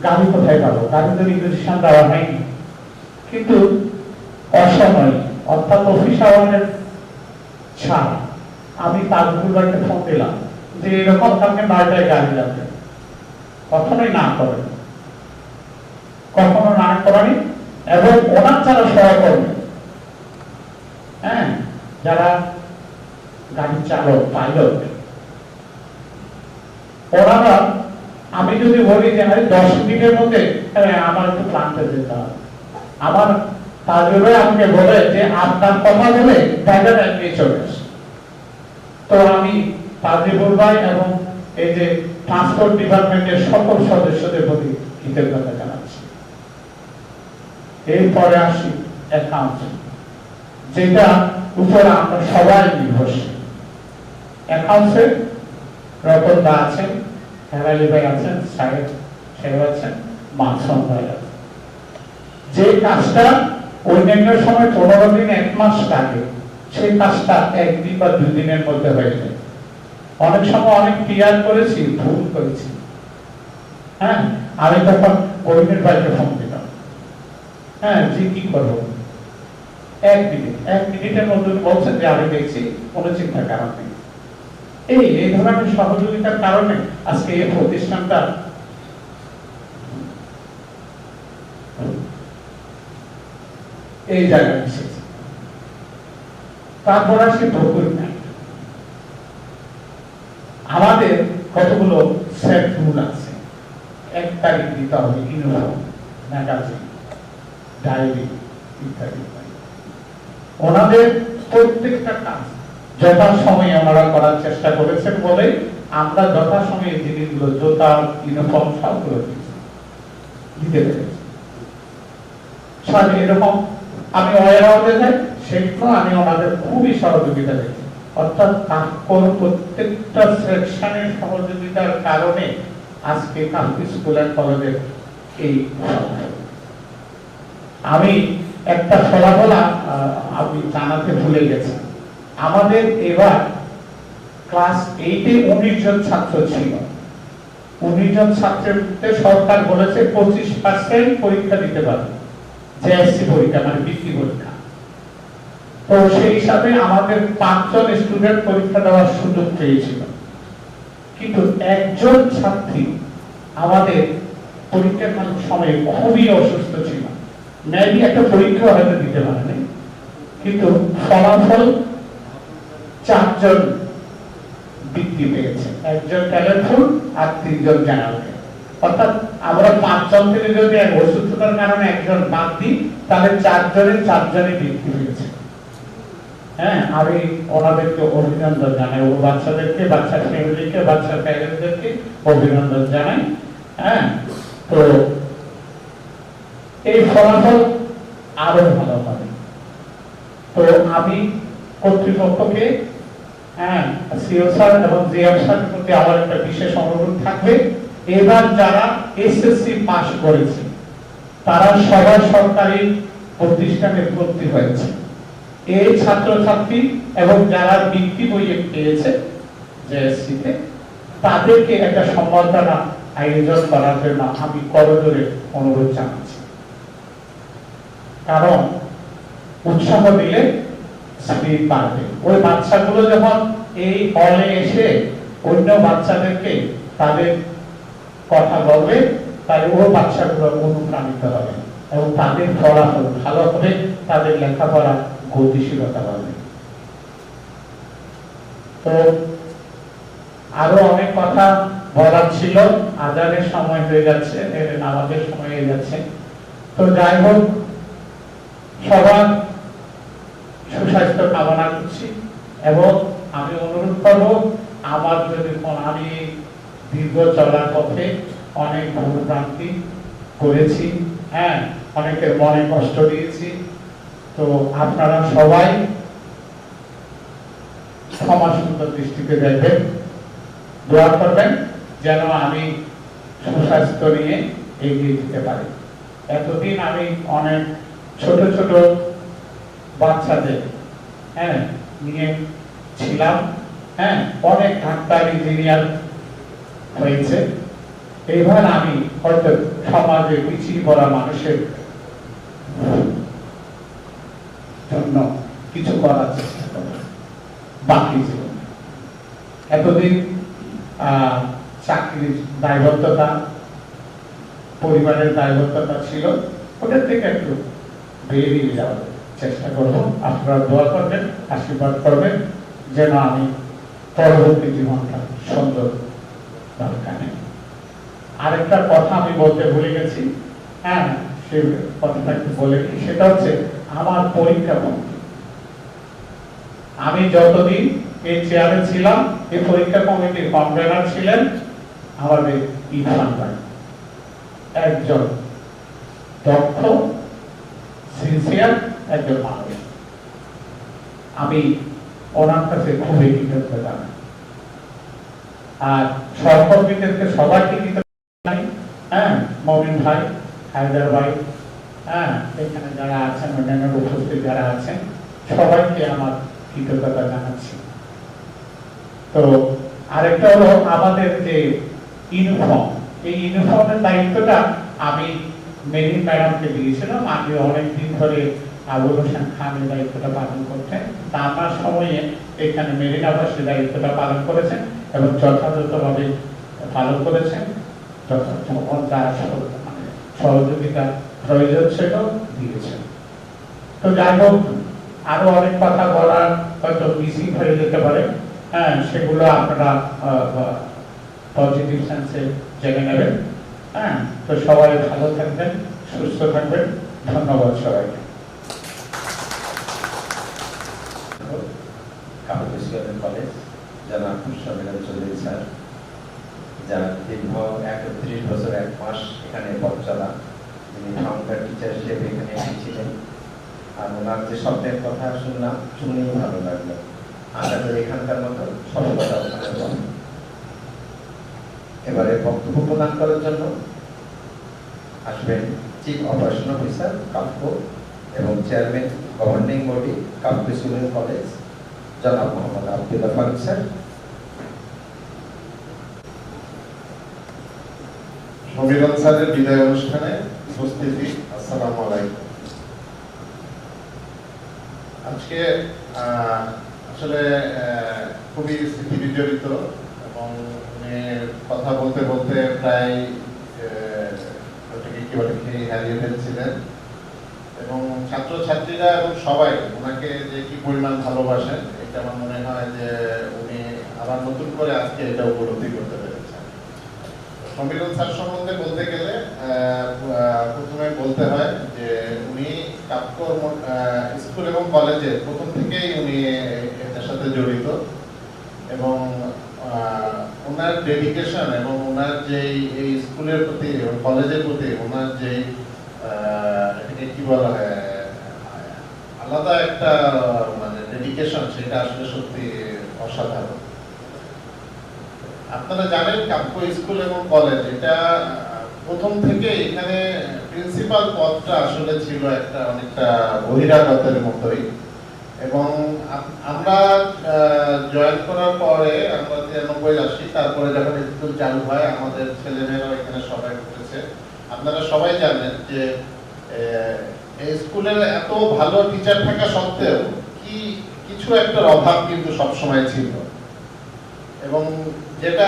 Speaker 5: গাড়ি কোথায় পাবো? গাড়ি তো রিকুইজিশন দেওয়া হয়নি, কিন্তু অসময় অর্থাৎ অফিস আওয়ারের ছাড় আমি তাজপুরবাড়িতে ফোন দিলাম যে এরকম কালকে 9টায় গাড়ি যাবে। কখনোই না করেন, কখনো না করেনি। এবং ওনার যারা সহকর্মী, হ্যাঁ, যারা গাড়ি চালক, পাইলট, ওনারা আমি যদি বলি যে 10 মিনিটের মধ্যে আমার একটু প্লান্টে যেতে হবে, আমার তাজুবে আমাকে বলে যে আপনার কথা বলে ড্রাইভার এগিয়ে চলে আসে। তো আমি তাজিবুর ভাই এবং এই যে ট্রান্সপোর্ট ডিপার্টমেন্টের সকল সদস্যদের প্রতি কৃতজ্ঞতা জানাচ্ছি। এরপরে আসি অ্যাকাউন্ট, যেটা উপরে আমরা সবাই নির্ভরশীল। অ্যাকাউন্টসে রতন দা আছেন, হেরালি ভাই আছেন, সাহেব আছেন, মানসন ভাই আছেন। যে কাজটা অন্যান্য সময় 15 দিন 1 মাস লাগে, সেই কাজটা 1 দিন বা 2 দিনের মধ্যে হয়ে যায়। অনেক সময় অনেক ক্লিয়ার করেছি, ভুল করেছি, হ্যাঁ, আমি তখন কবিনের ভাইকে ফোন দিলাম, হ্যাঁ জি কি করবো, 1 মিনিটের মধ্যে বলছেন যে আমি দেখছি, কোনো চিন্তার কারণ নেই। এই ধরনের সহযোগিতার কারণে আজকে এই প্রতিষ্ঠানটা এই জায়গায় এসেছে। তারপর আসি প্রকুরমেন্ট। আমাদের কতগুলো সেট রুল আছে। 1 তারিখ দিতে হবে ইউনিফর্ম, ম্যাগাজিন, ডায়েরি ইত্যাদি। ওনাদের প্রত্যেকটা কাজ যথাসময়ে ওনারা করার চেষ্টা করেছেন বলে আমরা যথাসময়ে জিনিসগুলো, জুতা, ইউনিফর্ম সবগুলো দিতে পেরেছি। এরকম আমি ওয়ারহাউসে যাই, সেগুলো আমি ওনাদের খুবই সহযোগিতা দেখি। অর্থাৎ প্রত্যেকটা সেকশনের সহযোগিতার কারণে আজকে কাফি স্কুল অ্যান্ড কলেজের এই। আমি একটা ফলাফল আমি জানাতে ভুলে গেছি। আমাদের এবার ক্লাস 8-এ 19 জন ছাত্র ছিল। 19 জন ছাত্রের মধ্যে সরকার বলেছে 25% পরীক্ষা দিতে পারবে, জেএসসি পরীক্ষা মানে বৃত্তি পরীক্ষা। তো সেই হিসাবে আমাদের 5 জন স্টুডেন্ট পরীক্ষা দেওয়ার সুযোগ পেয়েছিল, কিন্তু একজন ছাত্রী আমাদের পরীক্ষার সময় খুবই অসুস্থ ছিল। মেবি একটা পরীক্ষা হয়তো দিতে পারেনি, কিন্তু ফলাফল 4 জন বৃত্তি পেয়েছে, 1 জন ট্যালেন্টফুল আর 3 জন জেনারেল। অর্থাৎ আমরা 5 জন থেকে যদি অসুস্থতার কারণে 1 জন বাদ দিই, তাহলে 4 জনই বৃত্তি পেয়েছে। হ্যাঁ, আমি ওনাদেরকে অভিনন্দন জানাই, ও বাচ্চাদেরকে, বাচ্চার ফ্যামিলিকে, বাচ্চার প্যারেন্টসদেরকে অভিনন্দন জানাই। হ্যাঁ, তো এই ফলাফল আরো ভালো হবে। তো আমি কর্তৃপক্ষকে, হ্যাঁ, সিও স্যার এবং জিএম স্যারের প্রতি আমার একটা বিশেষ অনুরোধ থাকবে, এবার যারা এসএসসি পাস করেছে তারা সবাই সরকারি প্রতিষ্ঠানে ভর্তি হয়েছে। এই ছাত্রছাত্রী এবং যারা বৃত্তি বইয়ে পেয়েছে জেএসসিতে, তাদেরকে একটা সম্বর্ধনা আয়োজন করার জন্য আমি করজোরে অনুরোধ জানাচ্ছি। কারণ উৎসাহ দিলে স্পিড বাড়বে। ওই বাচ্চাগুলো যখন এই হলে এসে অন্য বাচ্চাদেরকে তাদের কথা বলবে, তাহলে ও বাচ্চাগুলো অনুপ্রাণিত হবে এবং তাদের ফলাফল ভালো হবে, তাদের লেখাপড়া গতিশীলতা বাড়বে। তো আরো অনেক কথা বলার ছিল, আজানের সময় হয়ে যাচ্ছে, নামাজের সময় হয়ে যাচ্ছে। তো যাই হোক, সবার সুস্বাস্থ্য কামনা করছি এবং আমি অনুরোধ করব, আমার যদি আমি দীর্ঘ চলার পথে অনেক ভুলভ্রান্তি করেছি, হ্যাঁ, অনেকের মনে কষ্ট দিয়েছি, তো আপনারা সবাই ক্ষমা সুন্দর দৃষ্টিতে দেখবেন, দোয়া করবেন যেন আমি সুস্বাস্থ্য নিয়ে এগিয়ে যেতে পারি। এতদিন আমি অনেক ছোট ছোট বাচ্চাদের, হ্যাঁ, নিয়ে ছিলাম, হ্যাঁ, অনেক ডাক্তার ইঞ্জিনিয়ার হয়েছে। এইবার আমি হয়তো সমাজে পিছিয়ে পড়া মানুষের জন্য কিছু করার চেষ্টা করব বাকি জীবন। এতদিন চাকরির দায়বদ্ধতা, পরিবারের দায়বদ্ধতা ছিল, ওটার থেকে একটু বেরিয়ে যাওয়ার চেষ্টা করব। আপনারা দোয়া করবেন, আশীর্বাদ করবেন যেন আমি পরবর্তী জীবনটা সুন্দর কাটে। আরেকটা কথা আমি বলতে ভুলে গেছি, হ্যাঁ, সে কথাটা একটু বলে নিই। সেটা হচ্ছে আমার পরীক্ষা কমিটি। আমি যতদিন এই চেয়ারে ছিলাম, এই পরীক্ষা কমিটির কনভেনার ছিলেন আমাদের ইরফান ভাই, একজন দক্ষ সিনসিয়ার একজন মানুষ। আমি ওনার কাছে খুবই কৃতজ্ঞ জানাই। আর সহকর্মীদেরকে সবাইকে কৃতজ্ঞ জানাই। হ্যাঁ, মমিন ভাই, হায়দার ভাই, হ্যাঁ, এখানে যারা আছেন, অন্যান্য উপস্থিত যারা আছেন, সবাইকে আমার কৃতজ্ঞতা জানাচ্ছি। তো আরেকটা হলো আমাদের যে ইউনিফর্ম, এই ইউনিফর্মের দায়িত্বটা আমি মেরিন ম্যাডামকে দিয়েছিলাম। আমি অনেকদিন ধরে আবুল হোসেন খান এই দায়িত্বটা পালন করছেন। তা আমার সময়ে এখানে মেরিন আবাস এই দায়িত্বটা পালন করেছেন এবং যথাযথভাবে পালন করেছেন। সহযোগিতা প্রয়োজন সেটাও দিয়েছেন। তো যাই হোক, আরো অনেক কথা বলার হয়তো মিসিং হয়ে যেতে পারে, হ্যাঁ, সেগুলো আপনারা পজিটিভ সেন্সে জেনে নেবেন। হ্যাঁ, তো সবাই ভালো থাকবেন, সুস্থ থাকবেন। ধন্যবাদ সবাইকে।
Speaker 1: কাপুস কলেজ জনাব শমীরুল চৌধুরী স্যার, যার দীর্ঘ 31 বছর 1 মাস এখানে পথ চলা, তিনি ফাউন্ডার টিচার হিসেবে এখানে এসেছিলেন। আর ওনার যে শব্দের কথা শুনলাম, শুনেই ভালো লাগলো। আশা করি এখানকার মতো সফলতা ওখানে পাবেন। এবারে বক্তব্য প্রদান করার জন্য আসবেন চিফ অপারেশন অফিসার কাফকো এবং চেয়ারম্যান গভর্নিং বডি কাপুস কলেজ জনাব মোহাম্মদ আব্দুল্লাহ ফারুক স্যার।
Speaker 11: সমীরণ স্যারের বিদায় অনুষ্ঠানে উপস্থিতি, আসসালামু আলাইকুম। আজকে আসলে খুবই স্মৃতি বিজড়িত এবং কথা বলতে বলতে প্রায় হারিয়ে ফেলছিলেন এবং ছাত্রছাত্রীরা এবং সবাই ওনাকে যে কি পরিমাণ ভালোবাসেন, এটা আমার মনে হয় যে উনি আবার নতুন করে আজকে এটা উপলব্ধি করতে পেরেছেন। সমীরণ স্যার সম্বন্ধে বলতে গেলে প্রথমে বলতে হয় যে উনি কাপকোর স্কুল এবং কলেজে প্রথম থেকেই উনি এটার সাথে জড়িত এবং ওনার ডেডিকেশন এবং ওনার যে এই স্কুলের প্রতি কলেজের প্রতি ওনার যে এটাকে কি বলা হয় আলাদা একটা মানে ডেডিকেশন, সেটা আসলে সত্যি অসাধারণ। আপনারা জানেন কাপকো স্কুল এবং কলেজ এটা প্রথম থেকে এখানে প্রিন্সিপাল পদটা আসলে ছিল একটা অনেকটা বহিরাগতের মতোই এবং আমরা জয়েন করার পরে আমরা 93 আসি, তারপরে যখন স্কুল চালু হয় আমাদের ছেলেমেয়েরাও এখানে সবাই উঠেছে। আপনারা সবাই জানেন যে এই স্কুলের এত ভালো টিচার থাকা সত্ত্বেও কি কিছু একটা অভাব কিন্তু সবসময় ছিল এবং যেটা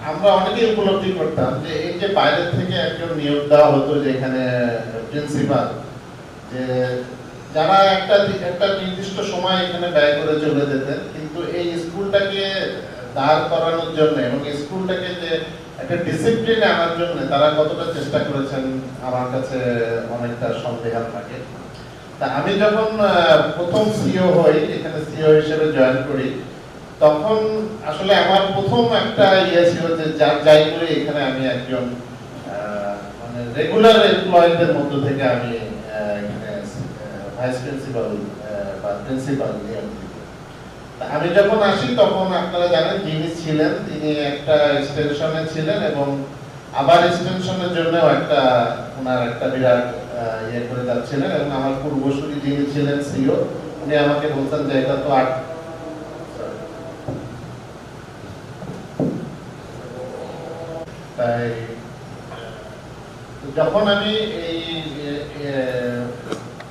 Speaker 11: আমরা অনেকেই উপলব্ধি করতাম যে এই যে বাইরের থেকে একজন নিয়োগ দেওয়া হতো যে এখানে প্রিন্সিপাল, যে যারা একটা নির্দিষ্ট সময় এখানে ব্যয় করে চলে যেতেন, কিন্তু এই স্কুলটাকে দাঁড় করানোর জন্য এবং স্কুলটাকে যে একটা ডিসিপ্লিনে আনার জন্য তারা কতটা চেষ্টা করেছেন আমার কাছে অনেকটা সন্দেহান থাকে। তা আমি যখন প্রথম সিও হই, এখানে সিও হিসেবে জয়েন করি, তখন আসলে আমার প্রথম একটা ছিল যে যাই করে এখানে আমি একজন মানে রেগুলার এমপ্লয়ীদের মধ্য থেকে আমি এখানে ভাইস প্রিন্সিপাল বা প্রিন্সিপাল নিয়োজিত। আমি যখন আসি তখন আপনারা জানেন যিনি ছিলেন তিনি একটা এক্সটেনশনে ছিলেন এবং আবার এক্সটেনশনের জন্যও একটা ওনার একটা বিরাট ইয়ে করে যাচ্ছিলেন এবং আমার পূর্বসূরি যিনি ছিলেন সিও উনি আমাকে বলতেন যে এটা তো যখন আমি এই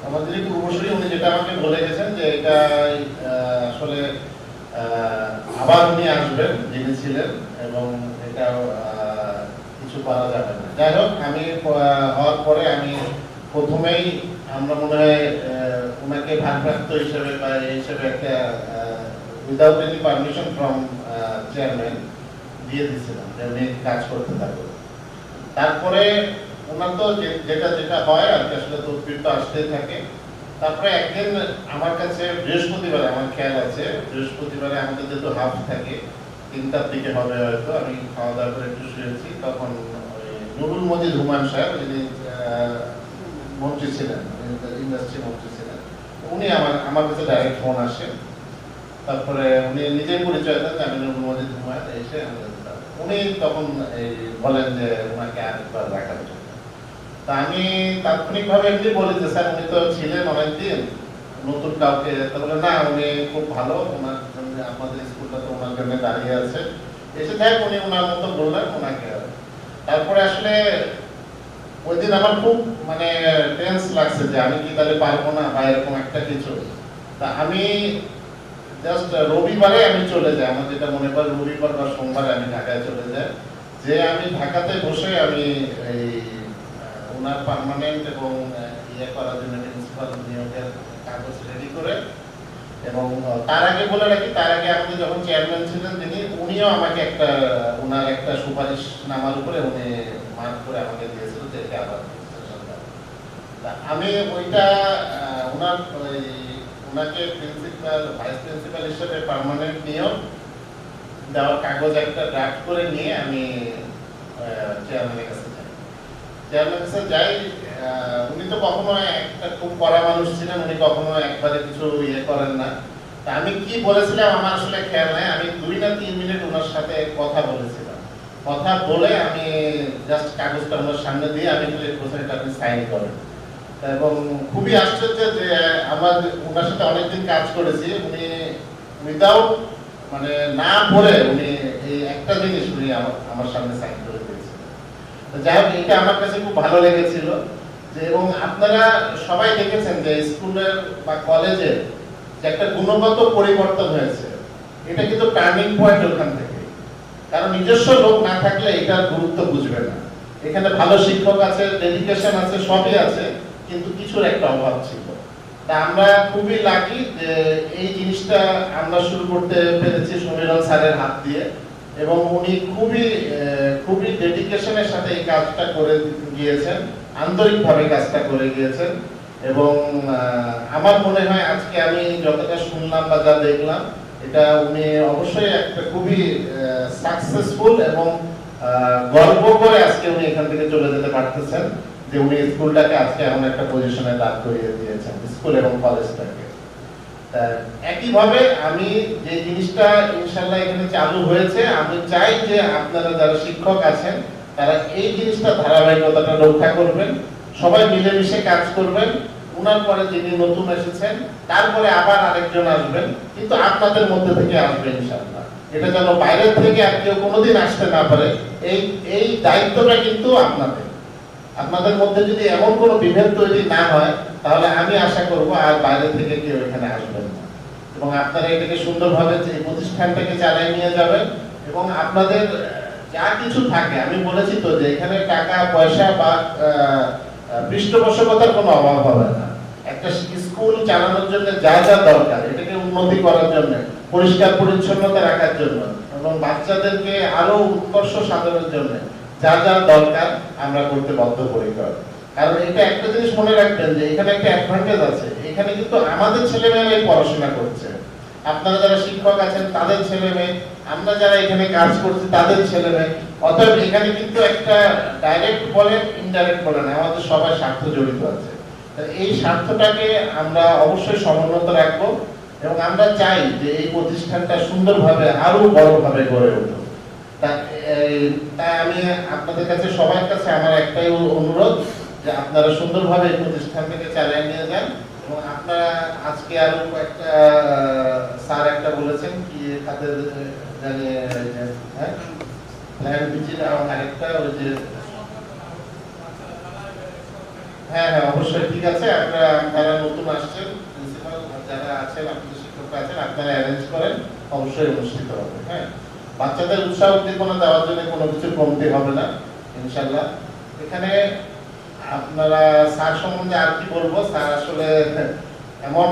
Speaker 11: আমাদের পূর্বসূরি উনি যেটা আমাকে বলে গেছেন যে এটা আসলে আবার উনি আসবেন যিনি ছিলেন এবং এটা কিছু করা যাবে না। যাই হোক, আমি হওয়ার পরে আমি প্রথমেই আমরা মনে হয় ওনাকে ভারপ্রাপ্ত হিসেবে বা এই হিসেবে একটা without any permission from chairman দিয়ে দিয়েছিলাম যে উনি কাজ করতে থাকুন। তারপরে ওনার তো যেটা যেটা হয় আর কি, আসলে তদবির তো আসতেই থাকে। তারপরে একদিন আমার কাছে বৃহস্পতিবারে, আমার খেয়াল আছে বৃহস্পতিবারে আমাদের যেহেতু হাফ থাকে 3টার দিকে হবে হয়তো, আমি খাওয়া দাওয়া করে একটু শুয়েছি, তখন নুরুল মজিদ হুমায়ুন সাহেব যিনি মন্ত্রী ছিলেন, ইন্ডাস্ট্রি মন্ত্রী ছিলেন, উনি আমার কাছে ডাইরেক্ট ফোন আসে। তারপরে উনি নিজেই পরিচয় দেন যে আমি নুরুল মজিদ হুমায়ুন, এসে উনি তখন এই বলেন যে ওনাকে আরেকবার রাখার জন্য। তা আমি তাৎক্ষণিকভাবে এমনি বলি যে স্যার উনি তো ছিলেন অনেকদিন, নতুন কাউকে, তাহলে না উনি খুব ভালো, ওনার জন্য আমাদের স্কুলটা তো ওনার জন্য দাঁড়িয়ে আছে, এসে দেখ উনি ওনার মতো বললেন ওনাকে। তারপরে আসলে ওই দিন আমার খুব মানে টেন্স লাগছে যে আমি কি তাহলে পারবো না বা এরকম একটা কিছু। তা আমি জাস্ট রবিবারে আমি চলে যাই, আমার যেটা মনে পড়ে রবিবার বা সোমবারে আমি ঢাকায় চলে যাই, যে আমি ঢাকাতে বসে আমি এই ওনার পার্মানেন্ট এবং ইয়ে করার জন্য প্রিন্সিপাল নিয়োগের কাগজ রেডি করে, এবং তার আগে বলে রাখি, তার আগে আমাদের যখন চেয়ারম্যান ছিলেন তিনি, উনিও আমাকে একটা ওনার একটা সুপারিশ নামার উপরে উনি মার্ক করে আমাকে দিয়েছিল যে এটা আবার আমি ওইটা ওনার ওনাকে প্রিন্সিপাল ভাইস প্রিন্সিপাল হিসেবে পার্মানেন্ট নিয়োগ দেওয়ার কাগজ একটা ড্রাফট করে নিয়ে আমি চেয়ারম্যানের কাছে যাই। চেয়ারম্যানের কাছে যাই, উনি তো কখনো একটা খুব কড়া মানুষ ছিলেন, উনি কখনো একবারে কিছু ইয়ে করেন না। তা আমি কি বলেছিলাম আমার আসলে খেয়াল নাই, আমি 2 না 3 মিনিট ওনার সাথে কথা বলেছিলাম। কথা বলে আমি জাস্ট কাগজটা ওনার সামনে দিয়ে আমি বলছি এটা আপনি সাইন করেন। এবং খুবই আশ্চর্য যে আমার ওনার সাথে অনেকদিন কাজ করেছি, উনি উইদাউট মানে না পড়ে উনি এই একটা জিনিস উনি আমার সামনে সাইন করে দিয়েছিলেন। যাই হোক, এটা আমার কাছে খুব ভালো লেগেছিল যে, এবং আপনারা সবাই দেখেছেন যে স্কুলের বা কলেজে যে একটা গুণগত পরিবর্তন হয়েছে, এটা কিন্তু টার্নিং পয়েন্ট ওখান থেকে। কারণ নিজস্ব লোক না থাকলে এটার গুরুত্ব বুঝবে না। এখানে ভালো শিক্ষক আছে, ডেডিকেশন আছে, সবই আছে, কিন্তু কিছুর একটা অভাব ছিল। তা আমরা খুবই লাকি যে এই জিনিসটা আমরা শুরু করতে পেরেছি সমীরণ স্যারের হাত দিয়ে, এবং উনি খুবই ডেডিকেশনের সাথে এই কাজটা করে গিয়েছেন, আন্তরিকভাবে কাজটা করে গিয়েছেন। এবং আমার মনে হয় আজকে আমি যতটা শুনলাম বা যা দেখলাম, এটা উনি অবশ্যই একটা খুবই সাকসেসফুল এবং গর্ব করে আজকে উনি এখান থেকে চলে যেতে পারতেছেন যে উনি স্কুলটাকে আজকে এমন একটা পজিশনে দাঁড় করিয়ে দিয়েছেন, স্কুল এবং কলেজটাকে। একইভাবে আমি যে জিনিসটা ইনশাল্লাহ এখানে চালু হয়েছে, আমি চাই যে আপনারা যারা শিক্ষক আছেন তারা এই জিনিসটা ধারাবাহিকতাটা রক্ষা করবেন, সবাই মিলেমিশে কাজ করবেন। ওনার পরে যিনি নতুন এসেছেন তারপরে আবার আরেকজন আসবেন, কিন্তু আপনাদের মধ্যে থেকে আসবে ইনশাল্লাহ। এটা যেন বাইরের থেকে আর কেউ কোনোদিন আসতে না পারে, এই দায়িত্বটা কিন্তু আপনাদের মধ্যে যদি এমন কোনো বিভেদ তৈরি না হয়, তাহলে আমি আশা করব আর বাইরে থেকে কেউ এখানে আসবেন না, এবং আপনারা এটাকে সুন্দরভাবে এই প্রতিষ্ঠানটাকে চালিয়ে নিয়ে যাবেন। এবং আপনাদের যা কিছু থাকে, আমি বলেছি তো যে এখানে টাকা পয়সা বা পৃষ্ঠপোষকতার কোনো অভাব হবে না। একটা স্কুল চালানোর জন্য যা যা দরকার, এটাকে উন্নতি করার জন্য, পরিষ্কার পরিচ্ছন্নতা রাখার জন্য এবং বাচ্চাদেরকে আরো উৎকর্ষ সাধনের জন্য যা যা দরকার আমরা করতে বদ্ধপরিকর। কারণ এটা একটা জিনিস মনে রাখবেন যে এখানে একটা অ্যাডভান্টেজ আছে, এখানে কিন্তু আমাদের ছেলেমেয়েরাই পড়াশোনা করছে, আপনারা যারা শিক্ষক আছেন তাদের ছেলে মেয়ে, আমরা যারা এখানে কাজ করছি তাদের ছেলে মেয়ে। অতএব এখানে কিন্তু একটা ডাইরেক্ট বলেন ইনডাইরেক্ট বলেন আমাদের সবার স্বার্থ জড়িত আছে। এই স্বার্থটাকে আমরা অবশ্যই সমুন্নত রাখবো, এবং আমরা চাই যে এই প্রতিষ্ঠানটা সুন্দরভাবে আরো বড়ভাবে গড়ে উঠুক। তাই আমি আপনাদের কাছে সবার কাছে আমার একটাই অনুরোধ যে আপনারা সুন্দরভাবে এই প্রতিষ্ঠানটাকে চালিয়ে নিয়ে যান। এবং আপনারা আজকে আরো একটা স্যার একটা বলেছেন কি তাদের জানিয়ে প্ল্যান ভিজিট এবং আরেকটা ওই যে হ্যাঁ হ্যাঁ অবশ্যই ঠিক আছে, আপনারা যারা নতুন আসছেন প্রিন্সিপাল যারা আছেন আপনাদের শিক্ষকরা আছেন আপনারা অ্যারেঞ্জ করেন, অবশ্যই অনুষ্ঠিত হবে। হ্যাঁ, বাচ্চাদের উৎসাহ উদ্দীপনা দেওয়ার জন্য কোনো কিছু কমতি হবে না ইনশাল্লাহ। এখানে আপনারা স্যার সম্বন্ধে আর কি বলবো, স্যার আসলে এমন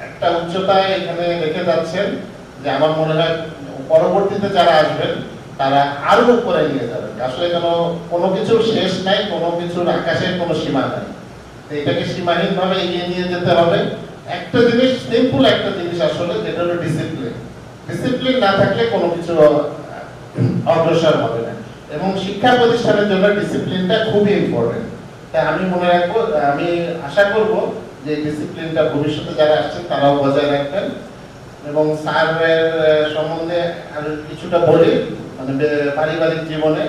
Speaker 11: একটা উচ্চতায় এখানে রেখে যাচ্ছেন যে আমার মনে হয় পরবর্তীতে যারা আসবেন তারা আরো উপরে নিয়ে যাবেন। আসলে কোনো কিছুর শেষ নাই, কোনো কিছুর আকাশের কোনো সীমা নাই, এটাকে সীমাহীন ভাবে এগিয়ে নিয়ে যেতে হবে। একটা জিনিস, সিম্পল একটা জিনিস আসলে, যেটা হলো ডিসিপ্লিন। ডিসিপ্লিন না থাকলে কোনো কিছু অগ্রসর হবে না, এবং শিক্ষা প্রতিষ্ঠানের জন্য ডিসিপ্লিনটা খুবই ইম্পর্টেন্ট। তাই আমি মনে রাখবো, আমি আশা করব যে ডিসিপ্লিনটা ভবিষ্যতে যারা আসছেন তারাও বজায় রাখবেন। এবং স্যারের সম্বন্ধে আর কিছুটা বলি, মানে পারিবারিক জীবনে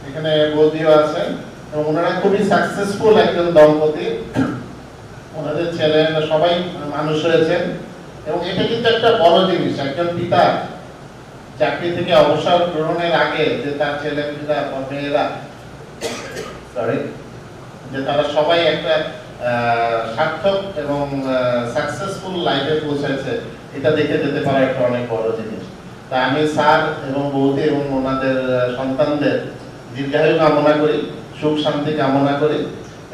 Speaker 11: এখানে বৌদিও আছেন এবং ওনারা খুবই সাকসেসফুল একজন দম্পতি, ওনাদের ছেলে সবাই মানুষ হয়েছেন। এবং এটা কিন্তু একটা বড় জিনিস, একজন পিতা চাকরি থেকে অবসর গ্রহণের আগে যে তার ছেলে মেয়েরা যে তারা সবাই একটা সার্থক এবং সাকসেসফুল লাইফে পৌঁছেছে, এটা দেখে যেতে পারা একটা অনেক বড় জিনিস। তা আমি স্যার এবং বৌদি এবং ওনাদের সন্তানদের দীর্ঘায়ু কামনা করি, সুখ শান্তি কামনা করি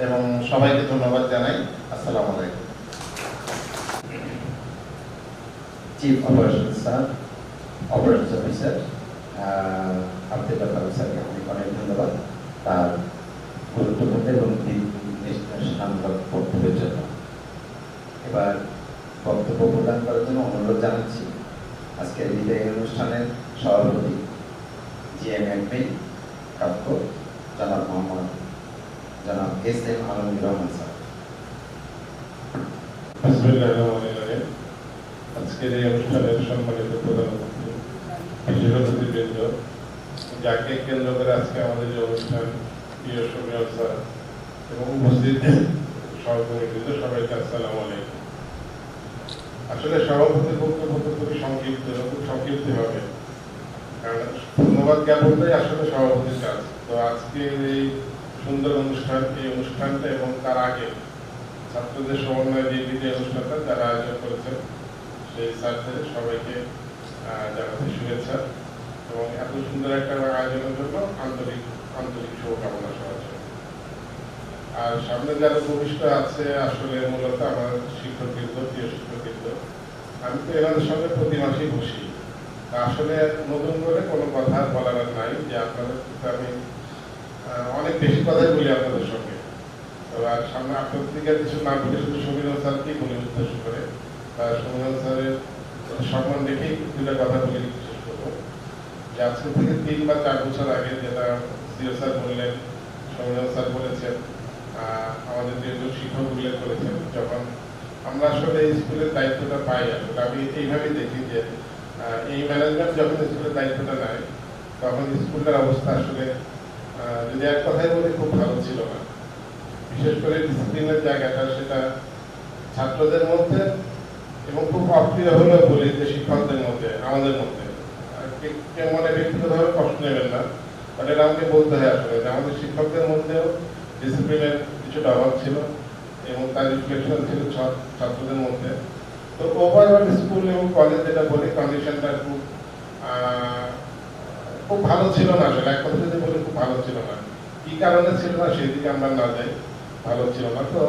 Speaker 11: এবং সবাইকে ধন্যবাদ জানাই। আসসালামু আলাইকুম।
Speaker 1: Chief operation sir, operation officer Abdul Farooq স্যারকে অনেক অনেক ধন্যবাদ তার গুরুত্বপূর্ণ এবং নির্দেশনামূলক বক্তব্যের জন্য। এবার বক্তব্য প্রদান করার জন্য অনুরোধ জানাচ্ছি আজকের বিদায়ী অনুষ্ঠানের সভাপতি GMMP কাপ্য জনাব SM আলমগীর রহমান স্যার।
Speaker 12: আজকের এই অনুষ্ঠানের সম্মানিত প্রধান অতিথি, বিশেষ অতিথিবৃন্দ, যাকে কেন্দ্র করে আজকে আমাদের যে অনুষ্ঠান, প্রিয় সমীর স্যার এবং উপস্থিত সহকর্মীবৃন্দ, সবাইকে আসসালামু আলাইকুম। আসলে সভাপতির বক্তব্য খুবই সংক্ষিপ্ত হবে, কারণ ধন্যবাদ জ্ঞাপনটাই আসলে সভাপতির কাজ। তো আজকের এই সুন্দর অনুষ্ঠান, এই অনুষ্ঠানটা এবং তার আগে ছাত্রদের সমন্বয়ে যে বিদায় অনুষ্ঠানটা যারা আয়োজন করেছেন সেই স্যারদের সবাইকে জানাতে শুভেচ্ছা এবং এত সুন্দর একটা আয়োজনের জন্য আন্তরিক শুভকামনা সহযোগ। আর সামনে যারা ভবিষ্যৎ আছে আসলে মূলত আমার শিক্ষকবৃন্দ, প্রিয় শিক্ষকবৃন্দ, আমি তো এনাদের সঙ্গে প্রতি মাসেই বসি। আসলে নতুন করে কোনো কথা বলার নাই, যে আপনাদের আমি অনেক বেশি কথাই বলি আপনাদের সঙ্গে। তো আর সামনে আপনাদের দিকে কিছু না বলে শুধু সমীর স্যারকেই বলে উদ্দেশ্য করে, সমীর স্যারের সম্মান রেখেই দুটা কথা বলে শেষ করবো। যে আজকে থেকে 3 বা 4 বছর আগে যেটা সিও স্যার বললেন, সমীর স্যার বলেছেন, আমাদের যে শিক্ষক উল্লেখ করেছেন, যখন আমরা আসলে এই স্কুলের দায়িত্বটা পাই, আসলে আমি এইভাবেই দেখি যে এই ম্যানেজমেন্ট যখন স্কুলের দায়িত্বটা নেয় তখন স্কুলটার অবস্থা আসলে যদি এক কথাই বলি খুব ভালো ছিল না। বিশেষ করে ডিসিপ্লিনের জায়গাটা সেটা ছাত্রদের মধ্যে এবং খুব অপ্রিয় হলেও বলি যে শিক্ষকদের মধ্যে, আমাদের মধ্যে মনে ব্যক্তিগতভাবে কষ্ট নেবেন না, বাট এটা আমাকে বলতে হয় আসলে যে আমাদের শিক্ষকদের মধ্যেও ডিসিপ্লিনের কিছুটা অভাব ছিল এবং তার রিফ্লেকশন ছিল ছাত্রদের মধ্যে। তো ওভারঅল স্কুল এবং কলেজ যেটা বলি কন্ডিশনটা খুব ভালো ছিল না, আসলে এক কথা যদি বলি খুব ভালো ছিল না। কি কারণে ছিল না সেই দিকে আমরা না যাই, ভালো ছিল না। তো